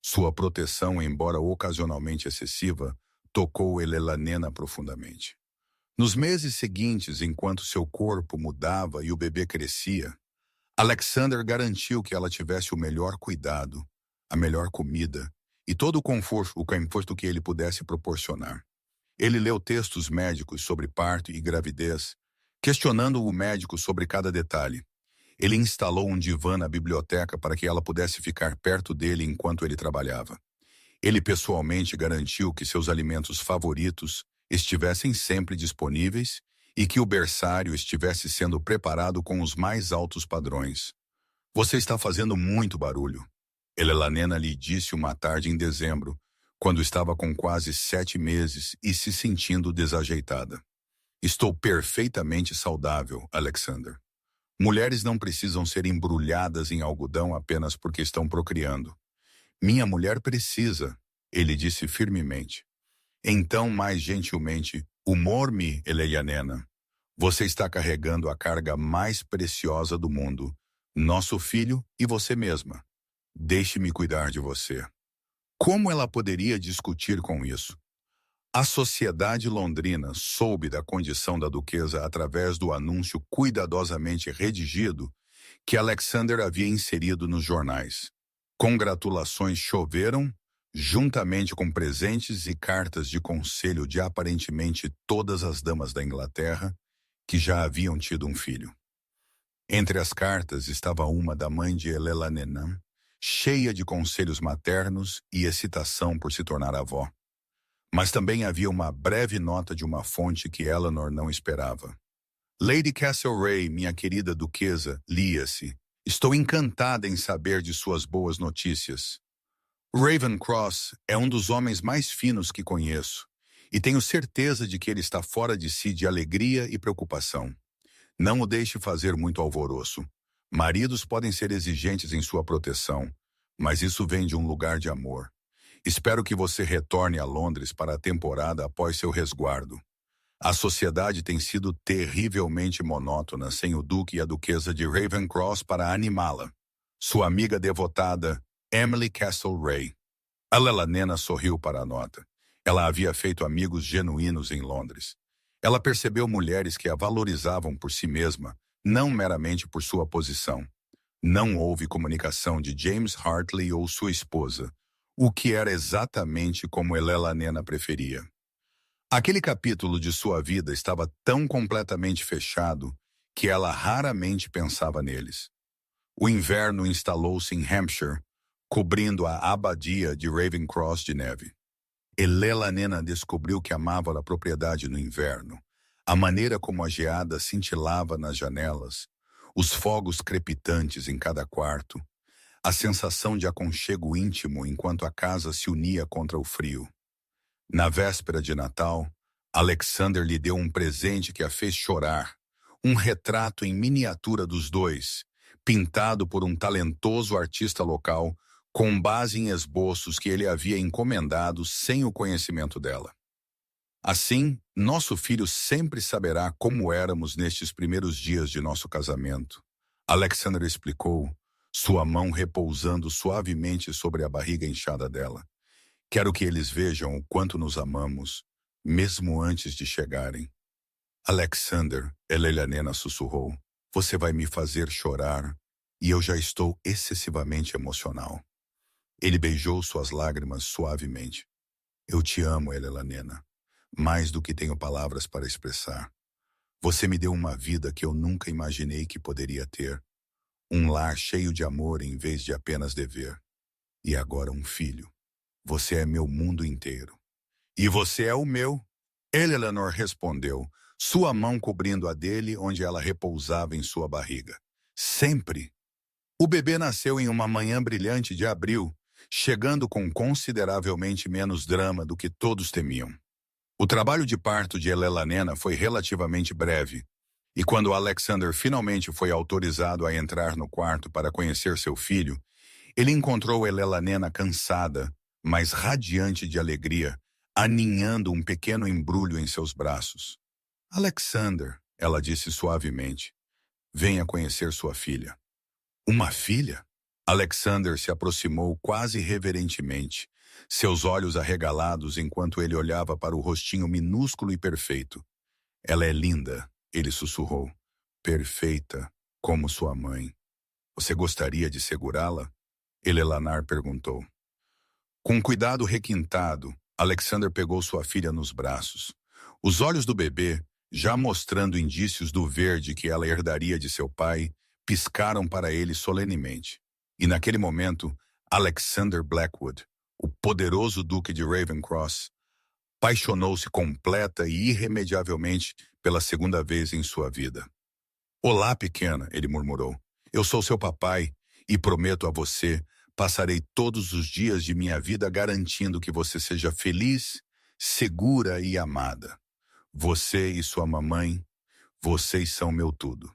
Sua proteção, embora ocasionalmente excessiva, tocou Helena profundamente. Nos meses seguintes, enquanto seu corpo mudava e o bebê crescia, Alexander garantiu que ela tivesse o melhor cuidado, a melhor comida e todo o conforto que ele pudesse proporcionar. Ele leu textos médicos sobre parto e gravidez, questionando o médico sobre cada detalhe. Ele instalou um divã na biblioteca para que ela pudesse ficar perto dele enquanto ele trabalhava. Ele pessoalmente garantiu que seus alimentos favoritos estivessem sempre disponíveis e que o berçário estivesse sendo preparado com os mais altos padrões. Você está fazendo muito barulho, Helena lhe disse uma tarde em dezembro, quando estava com quase 7 meses e se sentindo desajeitada. Estou perfeitamente saudável, Alexander. Mulheres não precisam ser embrulhadas em algodão apenas porque estão procriando. Minha mulher precisa, ele disse firmemente. Então, mais gentilmente, humor-me, Eleyanena. Você está carregando a carga mais preciosa do mundo, nosso filho e você mesma. Deixe-me cuidar de você. Como ela poderia discutir com isso? A sociedade londrina soube da condição da duquesa através do anúncio cuidadosamente redigido que Alexander havia inserido nos jornais. Congratulações choveram, juntamente com presentes e cartas de conselho de aparentemente todas as damas da Inglaterra que já haviam tido um filho. Entre as cartas estava uma da mãe de Elelanenã, cheia de conselhos maternos e excitação por se tornar avó. Mas também havia uma breve nota de uma fonte que Eleanor não esperava. Lady Castlereagh, minha querida duquesa, lia-se. Estou encantada em saber de suas boas notícias. Ravenscroft é um dos homens mais finos que conheço, e tenho certeza de que ele está fora de si de alegria e preocupação. Não o deixe fazer muito alvoroço. Maridos podem ser exigentes em sua proteção, mas isso vem de um lugar de amor. Espero que você retorne a Londres para a temporada após seu resguardo. A sociedade tem sido terrivelmente monótona sem o duque e a duquesa de Ravenscroft para animá-la. Sua amiga devotada, Emily Castlereagh. A Elelanena sorriu para a nota. Ela havia feito amigos genuínos em Londres. Ela percebeu mulheres que a valorizavam por si mesma, não meramente por sua posição. Não houve comunicação de James Hartley ou sua esposa, o que era exatamente como Elelanena preferia. Aquele capítulo de sua vida estava tão completamente fechado que ela raramente pensava neles. O inverno instalou-se em Hampshire, cobrindo a abadia de Ravenscroft de neve. Elelanena descobriu que amava a propriedade no inverno, a maneira como a geada cintilava nas janelas, os fogos crepitantes em cada quarto, a sensação de aconchego íntimo enquanto a casa se unia contra o frio. Na véspera de Natal, Alexander lhe deu um presente que a fez chorar, um retrato em miniatura dos dois, pintado por um talentoso artista local, com base em esboços que ele havia encomendado sem o conhecimento dela. Assim, nosso filho sempre saberá como éramos nestes primeiros dias de nosso casamento. Alexander explicou, sua mão repousando suavemente sobre a barriga inchada dela. Quero que eles vejam o quanto nos amamos, mesmo antes de chegarem. Alexander, Elelanena sussurrou, você vai me fazer chorar, e eu já estou excessivamente emocional. Ele beijou suas lágrimas suavemente. Eu te amo, Elelanena, mais do que tenho palavras para expressar. Você me deu uma vida que eu nunca imaginei que poderia ter. Um lar cheio de amor em vez de apenas dever. E agora um filho. Você é meu mundo inteiro. E você é o meu. Eleanor respondeu, sua mão cobrindo a dele onde ela repousava em sua barriga. Sempre. O bebê nasceu em uma manhã brilhante de abril, chegando com consideravelmente menos drama do que todos temiam. O trabalho de parto de Elelanena foi relativamente breve, e quando Alexander finalmente foi autorizado a entrar no quarto para conhecer seu filho, ele encontrou Elelanena cansada, mas radiante de alegria, aninhando um pequeno embrulho em seus braços. Alexander, ela disse suavemente, venha conhecer sua filha. Uma filha? Alexander se aproximou quase reverentemente, seus olhos arregalados enquanto ele olhava para o rostinho minúsculo e perfeito. Ela é linda, ele sussurrou. Perfeita, como sua mãe. Você gostaria de segurá-la? Eleanor perguntou. Com cuidado requintado, Alexander pegou sua filha nos braços. Os olhos do bebê, já mostrando indícios do verde que ela herdaria de seu pai, piscaram para ele solenemente. E naquele momento, Alexander Blackwood, o poderoso duque de Ravenscroft, apaixonou-se completa e irremediavelmente pela segunda vez em sua vida. Olá, pequena, ele murmurou. Eu sou seu papai e prometo a você, passarei todos os dias de minha vida garantindo que você seja feliz, segura e amada. Você e sua mamãe, vocês são meu tudo.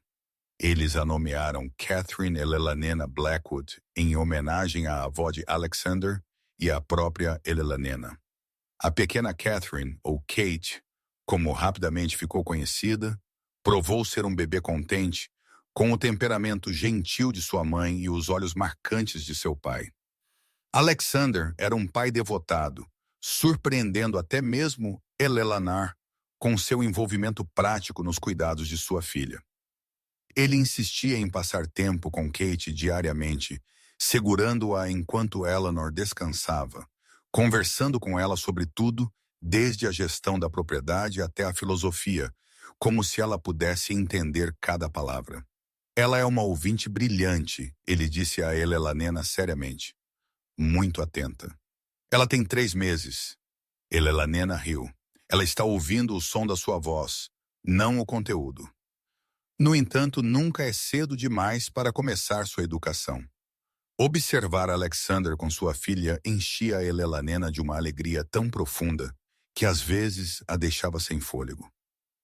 Eles a nomearam Catherine Elelanena Blackwood em homenagem à avó de Alexander e à própria Elelanena. A pequena Catherine, ou Kate, como rapidamente ficou conhecida, provou ser um bebê contente, com o temperamento gentil de sua mãe e os olhos marcantes de seu pai. Alexander era um pai devotado, surpreendendo até mesmo Elelanar com seu envolvimento prático nos cuidados de sua filha. Ele insistia em passar tempo com Kate diariamente, segurando-a enquanto Eleanor descansava, conversando com ela sobre tudo, desde a gestão da propriedade até a filosofia, como se ela pudesse entender cada palavra. Ela é uma ouvinte brilhante, ele disse a Elelanena seriamente. Muito atenta. Ela tem 3 meses. Elelanena riu. Ela está ouvindo o som da sua voz, não o conteúdo. No entanto, nunca é cedo demais para começar sua educação. Observar Alexander com sua filha enchia Elelanena de uma alegria tão profunda que às vezes a deixava sem fôlego.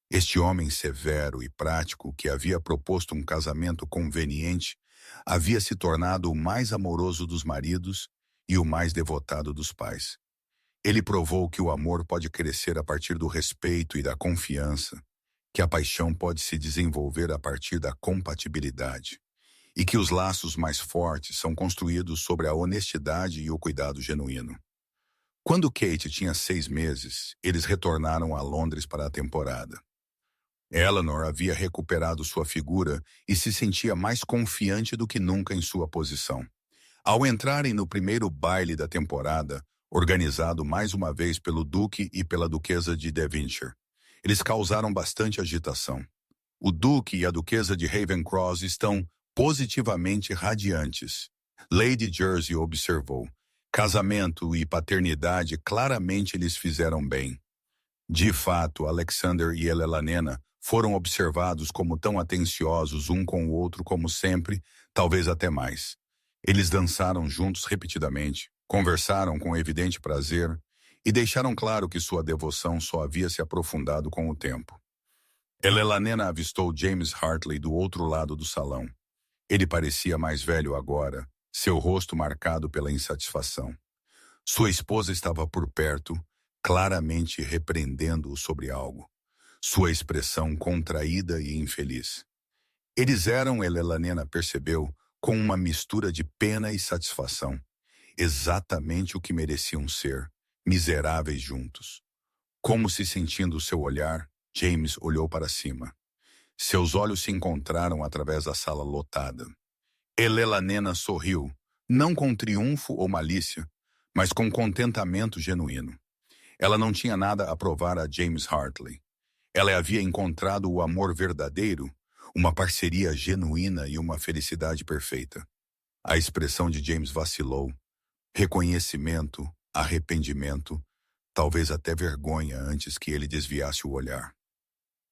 Este homem severo e prático que havia proposto um casamento conveniente havia se tornado o mais amoroso dos maridos e o mais devotado dos pais. Ele provou que o amor pode crescer a partir do respeito e da confiança, que a paixão pode se desenvolver a partir da compatibilidade, e que os laços mais fortes são construídos sobre a honestidade e o cuidado genuíno. Quando Kate tinha 6 meses, eles retornaram a Londres para a temporada. Eleanor havia recuperado sua figura e se sentia mais confiante do que nunca em sua posição. Ao entrarem no primeiro baile da temporada, organizado mais uma vez pelo Duque e pela Duquesa de Devonshire, eles causaram bastante agitação. O Duque e a Duquesa de Ravenscross estão positivamente radiantes. Lady Jersey observou. Casamento e paternidade claramente lhes fizeram bem. De fato, Alexander e Elelanena foram observados como tão atenciosos um com o outro como sempre, talvez até mais. Eles dançaram juntos repetidamente, conversaram com evidente prazer e deixaram claro que sua devoção só havia se aprofundado com o tempo. Elelanena avistou James Hartley do outro lado do salão. Ele parecia mais velho agora, seu rosto marcado pela insatisfação. Sua esposa estava por perto, claramente repreendendo-o sobre algo. Sua expressão contraída e infeliz. Eles eram, Elelanena percebeu, com uma mistura de pena e satisfação. Exatamente o que mereciam ser, miseráveis juntos. Como se sentindo o seu olhar, James olhou para cima. Seus olhos se encontraram através da sala lotada. Elelanena sorriu, não com triunfo ou malícia, mas com contentamento genuíno. Ela não tinha nada a provar a James Hartley. Ela havia encontrado o amor verdadeiro, uma parceria genuína e uma felicidade perfeita. A expressão de James vacilou. Reconhecimento, arrependimento, talvez até vergonha antes que ele desviasse o olhar.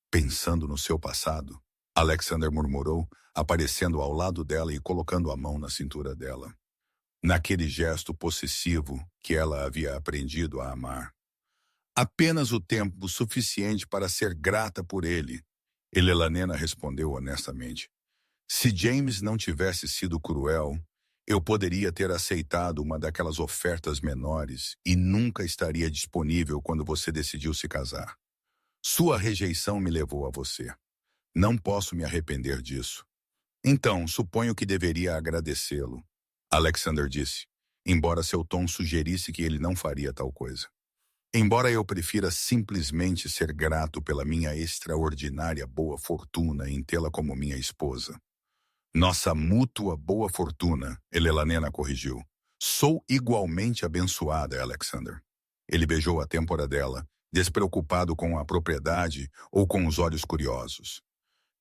Pensando no seu passado, Alexander murmurou, aparecendo ao lado dela e colocando a mão na cintura dela. Naquele gesto possessivo que ela havia aprendido a amar. Apenas o tempo suficiente para ser grata por ele, Elelanena respondeu honestamente. Se James não tivesse sido cruel, eu poderia ter aceitado uma daquelas ofertas menores e nunca estaria disponível quando você decidiu se casar. Sua rejeição me levou a você. Não posso me arrepender disso. Então, suponho que deveria agradecê-lo, Alexander disse, embora seu tom sugerisse que ele não faria tal coisa. Embora eu prefira simplesmente ser grato pela minha extraordinária boa fortuna em tê-la como minha esposa. Nossa mútua boa fortuna, Elelanena corrigiu. Sou igualmente abençoada, Alexander. Ele beijou a têmpora dela, despreocupado com a propriedade ou com os olhos curiosos.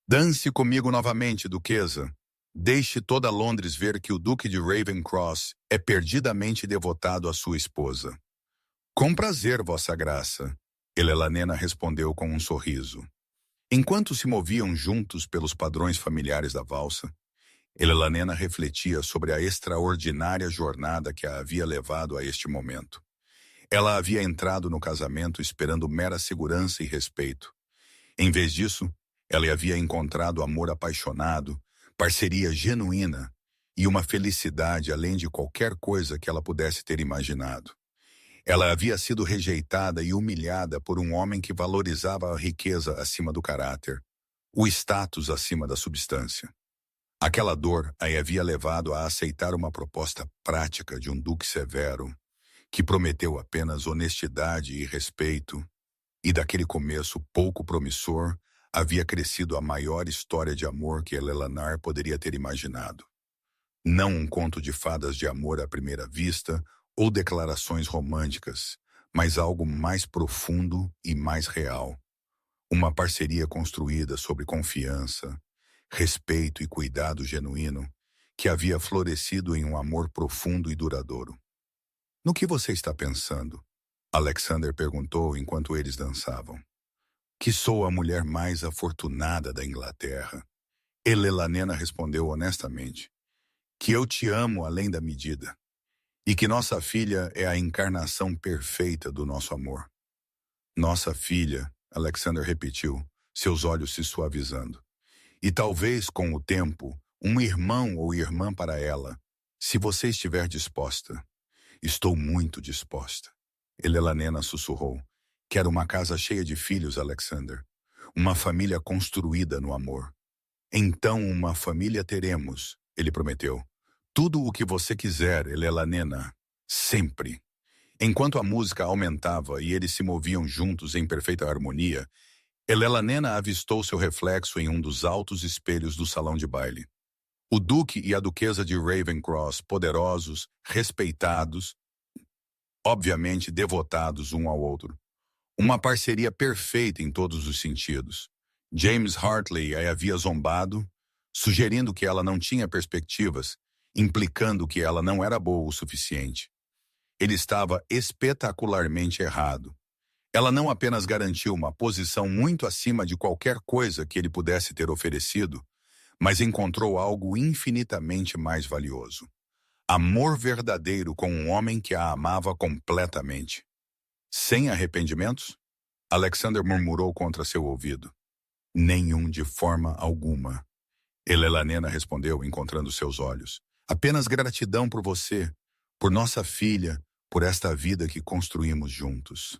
Dance comigo novamente, duquesa. Deixe toda Londres ver que o Duque de Ravenscross é perdidamente devotado à sua esposa. Com prazer, vossa graça, Elelanena respondeu com um sorriso. Enquanto se moviam juntos pelos padrões familiares da valsa, Elelanena refletia sobre a extraordinária jornada que a havia levado a este momento. Ela havia entrado no casamento esperando mera segurança e respeito. Em vez disso, Ela havia encontrado amor apaixonado, parceria genuína e uma felicidade além de qualquer coisa que ela pudesse ter imaginado. Ela havia sido rejeitada e humilhada por um homem que valorizava a riqueza acima do caráter, o status acima da substância. Aquela dor a havia levado a aceitar uma proposta prática de um duque severo, que prometeu apenas honestidade e respeito, e daquele começo pouco promissor, havia crescido a maior história de amor que Eleanor poderia ter imaginado. Não um conto de fadas de amor à primeira vista ou declarações românticas, mas algo mais profundo e mais real. Uma parceria construída sobre confiança, respeito e cuidado genuíno, que havia florescido em um amor profundo e duradouro. No que você está pensando? Alexander perguntou enquanto eles dançavam. Que sou a mulher mais afortunada da Inglaterra. Eleanor respondeu honestamente. Que eu te amo além da medida. E que nossa filha é a encarnação perfeita do nosso amor. Nossa filha, Alexander repetiu, seus olhos se suavizando. E talvez, com o tempo, um irmão ou irmã para ela, se você estiver disposta. Estou muito disposta. Eleanor sussurrou. Quero uma casa cheia de filhos, Alexander. Uma família construída no amor. Então uma família teremos, ele prometeu. Tudo o que você quiser, Eleanor. Sempre. Enquanto a música aumentava e eles se moviam juntos em perfeita harmonia, Eleanor avistou seu reflexo em um dos altos espelhos do salão de baile. O duque e a duquesa de Ravenscross, poderosos, respeitados, obviamente devotados um ao outro. Uma parceria perfeita em todos os sentidos. James Hartley a havia zombado, sugerindo que ela não tinha perspectivas, implicando que ela não era boa o suficiente. Ele estava espetacularmente errado. Ela não apenas garantiu uma posição muito acima de qualquer coisa que ele pudesse ter oferecido, mas encontrou algo infinitamente mais valioso. Amor verdadeiro com um homem que a amava completamente. Sem arrependimentos? Alexander murmurou contra seu ouvido. Nenhum de forma alguma. Eleanor respondeu, encontrando seus olhos. Apenas gratidão por você, por nossa filha, por esta vida que construímos juntos.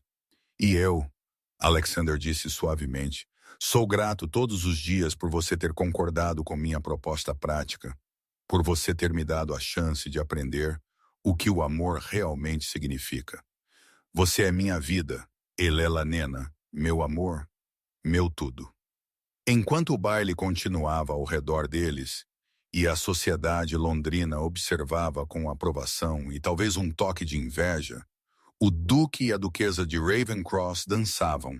E eu, Alexander disse suavemente, sou grato todos os dias por você ter concordado com minha proposta prática, por você ter me dado a chance de aprender o que o amor realmente significa. Você é minha vida, Eleanor, meu amor, meu tudo. Enquanto o baile continuava ao redor deles, e a sociedade londrina observava com aprovação e talvez um toque de inveja, o duque e a duquesa de Ravenscross dançavam,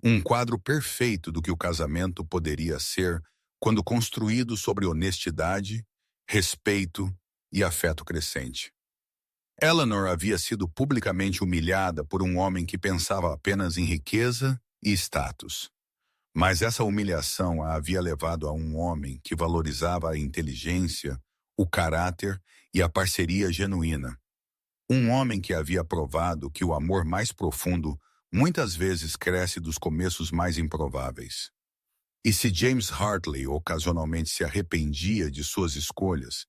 um quadro perfeito do que o casamento poderia ser quando construído sobre honestidade, respeito e afeto crescente. Eleanor havia sido publicamente humilhada por um homem que pensava apenas em riqueza e status. Mas essa humilhação a havia levado a um homem que valorizava a inteligência, o caráter e a parceria genuína. Um homem que havia provado que o amor mais profundo muitas vezes cresce dos começos mais improváveis. E se James Hartley ocasionalmente se arrependia de suas escolhas,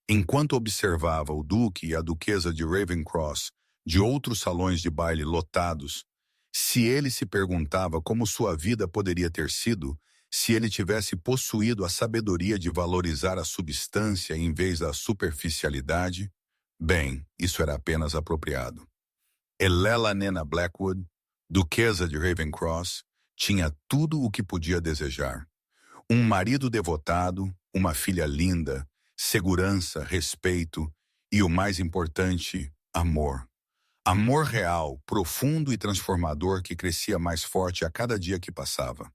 enquanto observava o duque e a duquesa de Ravenscross de outros salões de baile lotados, se ele se perguntava como sua vida poderia ter sido se ele tivesse possuído a sabedoria de valorizar a substância em vez da superficialidade, bem, isso era apenas apropriado. Eleanor Blackwood, duquesa de Ravenscross, tinha tudo o que podia desejar. Um marido devotado, uma filha linda, segurança, respeito e, o mais importante, amor. Amor real, profundo e transformador que crescia mais forte a cada dia que passava.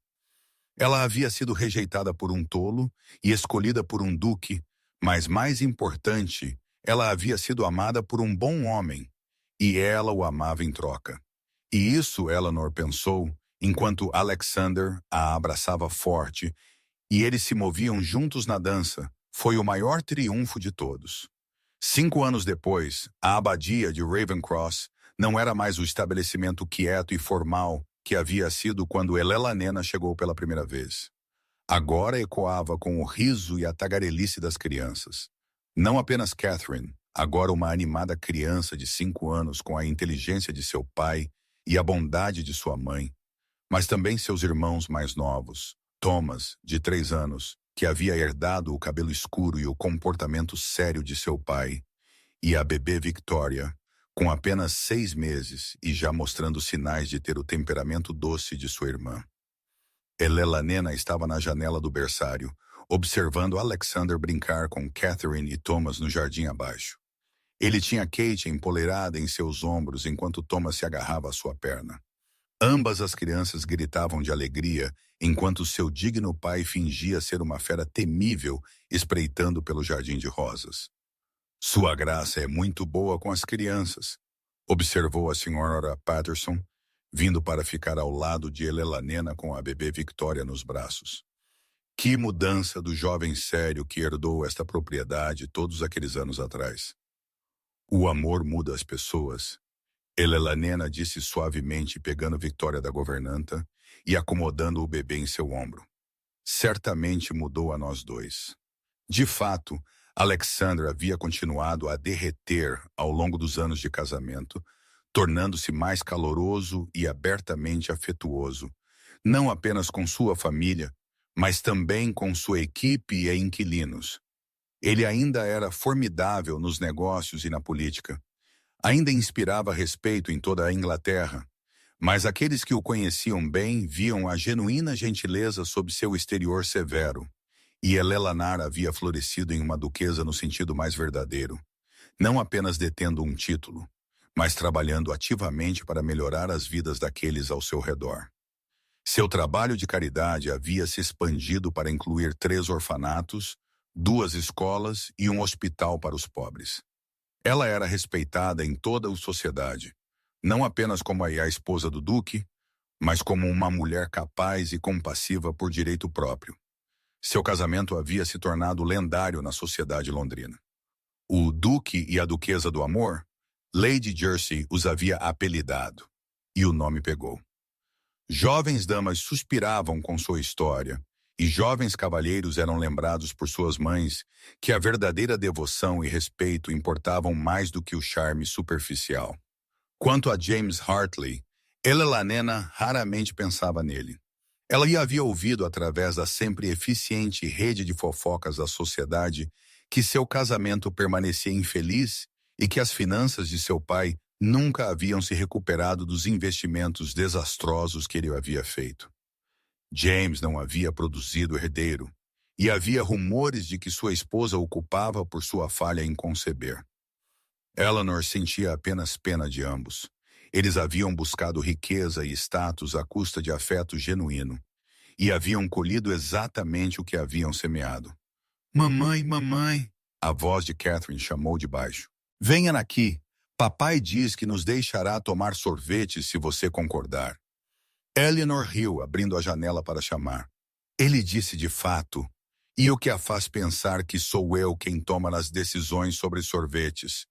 Ela havia sido rejeitada por um tolo e escolhida por um duque, mas mais importante, ela havia sido amada por um bom homem, e ela o amava em troca. E isso Eleanor pensou, enquanto Alexander a abraçava forte, e eles se moviam juntos na dança, foi o maior triunfo de todos. 5 anos depois, a abadia de Ravenscross não era mais o estabelecimento quieto e formal que havia sido quando Eleanor chegou pela primeira vez. agora ecoava com o riso e a tagarelice das crianças. Não apenas Catherine, agora uma animada criança de 5 anos com a inteligência de seu pai e a bondade de sua mãe, mas também seus irmãos mais novos, Thomas, de 3 anos, que havia herdado o cabelo escuro e o comportamento sério de seu pai, e a bebê Victoria, com apenas 6 meses e já mostrando sinais de ter o temperamento doce de sua irmã. Elena estava na janela do berçário, observando Alexander brincar com Catherine e Thomas no jardim abaixo. Ele tinha Kate empoleirada em seus ombros enquanto Thomas se agarrava à sua perna. Ambas as crianças gritavam de alegria, enquanto seu digno pai fingia ser uma fera temível espreitando pelo jardim de rosas. Sua graça é muito boa com as crianças, observou a senhora Patterson, vindo para ficar ao lado de Elena com a bebê Victoria nos braços. Que mudança do jovem sério que herdou esta propriedade todos aqueles anos atrás. O amor muda as pessoas. Elena disse suavemente, pegando Victoria da governanta e acomodando o bebê em seu ombro. Certamente mudou a nós dois. De fato, Alexandra havia continuado a derreter ao longo dos anos de casamento, tornando-se mais caloroso e abertamente afetuoso, não apenas com sua família, mas também com sua equipe e inquilinos. Ele ainda era formidável nos negócios e na política. Ainda inspirava respeito em toda a Inglaterra, mas aqueles que o conheciam bem viam a genuína gentileza sob seu exterior severo. E Eleanor havia florescido em uma duquesa no sentido mais verdadeiro, não apenas detendo um título, mas trabalhando ativamente para melhorar as vidas daqueles ao seu redor. Seu trabalho de caridade havia se expandido para incluir 3 orfanatos, 2 escolas e um hospital para os pobres. Ela era respeitada em toda a sociedade, não apenas como a esposa do duque, mas como uma mulher capaz e compassiva por direito próprio. Seu casamento havia se tornado lendário na sociedade londrina. O Duque e a Duquesa do Amor, Lady Jersey os havia apelidado, e o nome pegou. Jovens damas suspiravam com sua história, e jovens cavalheiros eram lembrados por suas mães que a verdadeira devoção e respeito importavam mais do que o charme superficial. Quanto a James Hartley, Elena raramente pensava nele. Ela lhe havia ouvido através da sempre eficiente rede de fofocas da sociedade que seu casamento permanecia infeliz e que as finanças de seu pai nunca haviam se recuperado dos investimentos desastrosos que ele havia feito. James não havia produzido herdeiro, e havia rumores de que sua esposa o culpava por sua falha em conceber. Eleanor sentia apenas pena de ambos. Eles haviam buscado riqueza e status à custa de afeto genuíno, e haviam colhido exatamente o que haviam semeado. Mamãe, mamãe, a voz de Catherine chamou de baixo. Venha aqui. Papai diz que nos deixará tomar sorvete se você concordar. Eleanor riu, abrindo a janela para chamar. Ele disse de fato, e o que a faz pensar que sou eu quem toma as decisões sobre sorvetes?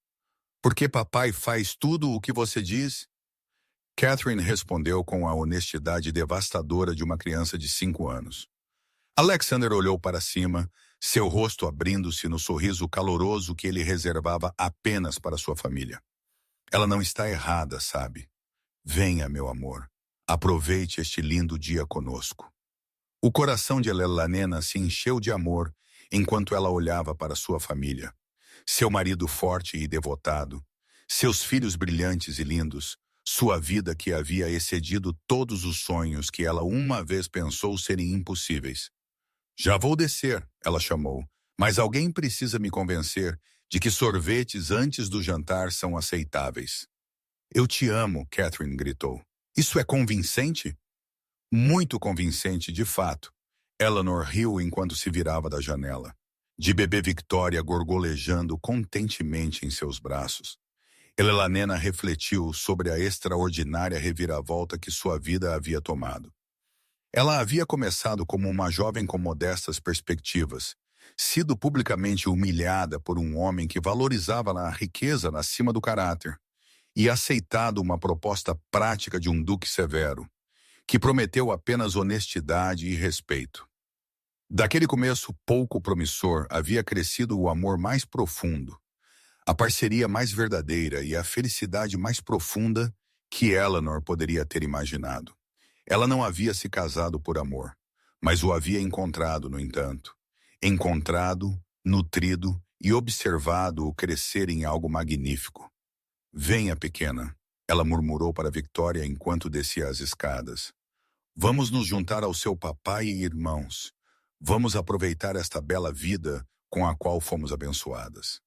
Porque papai faz tudo o que você diz? Catherine respondeu com a honestidade devastadora de uma criança de 5 anos. Alexander olhou para cima, seu rosto abrindo-se no sorriso caloroso que ele reservava apenas para sua família. Ela não está errada, sabe? Venha, meu amor. Aproveite este lindo dia conosco. O coração de Elena se encheu de amor enquanto ela olhava para sua família. Seu marido forte e devotado, seus filhos brilhantes e lindos, sua vida que havia excedido todos os sonhos que ela uma vez pensou serem impossíveis. Já vou descer, ela chamou, mas alguém precisa me convencer de que sorvetes antes do jantar são aceitáveis. Eu te amo, Catherine gritou. Isso é convincente? Muito convincente, de fato. Eleanor riu enquanto se virava da janela, de bebê Victoria gorgolejando contentemente em seus braços. Elena refletiu sobre a extraordinária reviravolta que sua vida havia tomado. Ela havia começado como uma jovem com modestas perspectivas, sido publicamente humilhada por um homem que valorizava a riqueza acima do caráter, e aceitado uma proposta prática de um duque severo, que prometeu apenas honestidade e respeito. Daquele começo pouco promissor havia crescido o amor mais profundo, a parceria mais verdadeira e a felicidade mais profunda que Eleanor poderia ter imaginado. Ela não havia se casado por amor, mas o havia encontrado, no entanto. Encontrado, nutrido e observado-o crescer em algo magnífico. Venha, pequena, ela murmurou para Victoria enquanto descia as escadas. Vamos nos juntar ao seu papai e irmãos. Vamos aproveitar esta bela vida com a qual fomos abençoadas.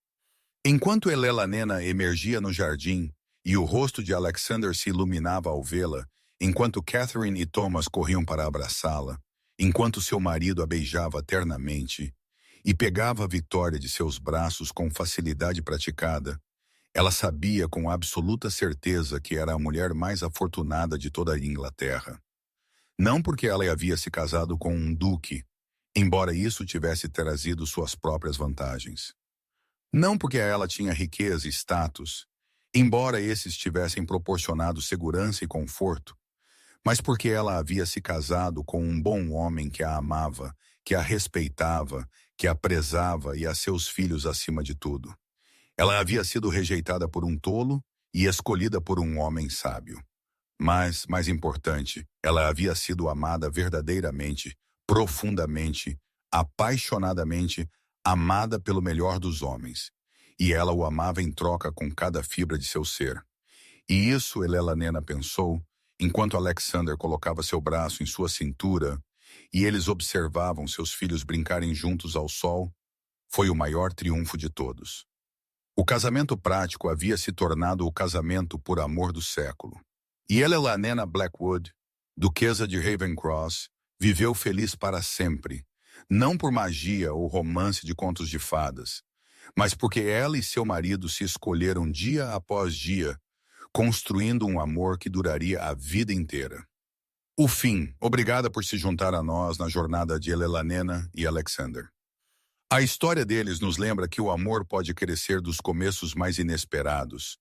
Enquanto Elelanena emergia no jardim e o rosto de Alexander se iluminava ao vê-la, enquanto Catherine e Thomas corriam para abraçá-la, enquanto seu marido a beijava ternamente e pegava a Victoria de seus braços com facilidade praticada, ela sabia com absoluta certeza que era a mulher mais afortunada de toda a Inglaterra. Não porque ela havia se casado com um duque, embora isso tivesse trazido suas próprias vantagens. Não porque ela tinha riqueza e status, embora esses tivessem proporcionado segurança e conforto, mas porque ela havia se casado com um bom homem que a amava, que a respeitava, que a prezava e a seus filhos acima de tudo. Ela havia sido rejeitada por um tolo e escolhida por um homem sábio. Mas, mais importante, ela havia sido amada verdadeiramente, profundamente, apaixonadamente, amada pelo melhor dos homens. E ela o amava em troca com cada fibra de seu ser. E isso, Elelanena pensou, enquanto Alexander colocava seu braço em sua cintura e eles observavam seus filhos brincarem juntos ao sol, foi o maior triunfo de todos. O casamento prático havia se tornado o casamento por amor do século. E Elelanena Blackwood, duquesa de Ravencross, viveu feliz para sempre, não por magia ou romance de contos de fadas, mas porque ela e seu marido se escolheram dia após dia, construindo um amor que duraria a vida inteira. O fim, obrigada por se juntar a nós na jornada de Elelanena e Alexander. A história deles nos lembra que o amor pode crescer dos começos mais inesperados,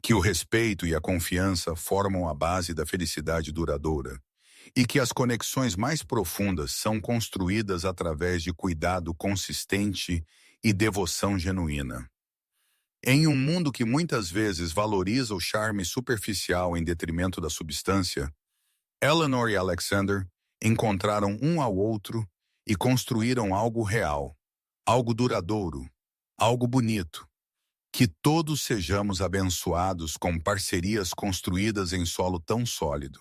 que o respeito e a confiança formam a base da felicidade duradoura, e que as conexões mais profundas são construídas através de cuidado consistente e devoção genuína. Em um mundo que muitas vezes valoriza o charme superficial em detrimento da substância, Eleanor e Alexander encontraram um ao outro e construíram algo real, algo duradouro, algo bonito. Que todos sejamos abençoados com parcerias construídas em solo tão sólido.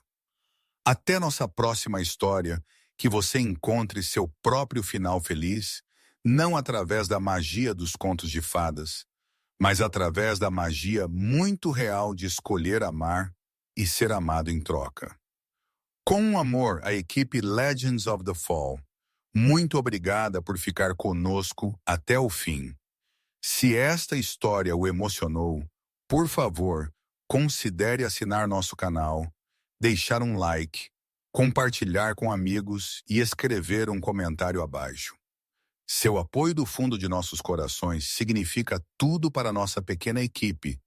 Até nossa próxima história, que você encontre seu próprio final feliz, não através da magia dos contos de fadas, mas através da magia muito real de escolher amar e ser amado em troca. Com amor, a equipe Legends of the Fall, muito obrigada por ficar conosco até o fim. Se esta história o emocionou, por favor, considere assinar nosso canal, deixar um like, compartilhar com amigos e escrever um comentário abaixo. Seu apoio do fundo de nossos corações significa tudo para nossa pequena equipe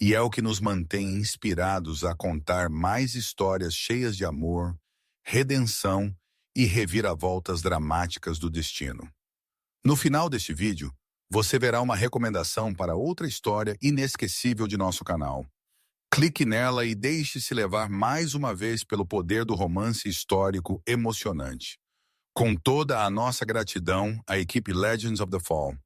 e é o que nos mantém inspirados a contar mais histórias cheias de amor, redenção e reviravoltas dramáticas do destino. No final deste vídeo, você verá uma recomendação para outra história inesquecível de nosso canal. Clique nela e deixe-se levar mais uma vez pelo poder do romance histórico emocionante. Com toda a nossa gratidão à equipe Legends of the Fall.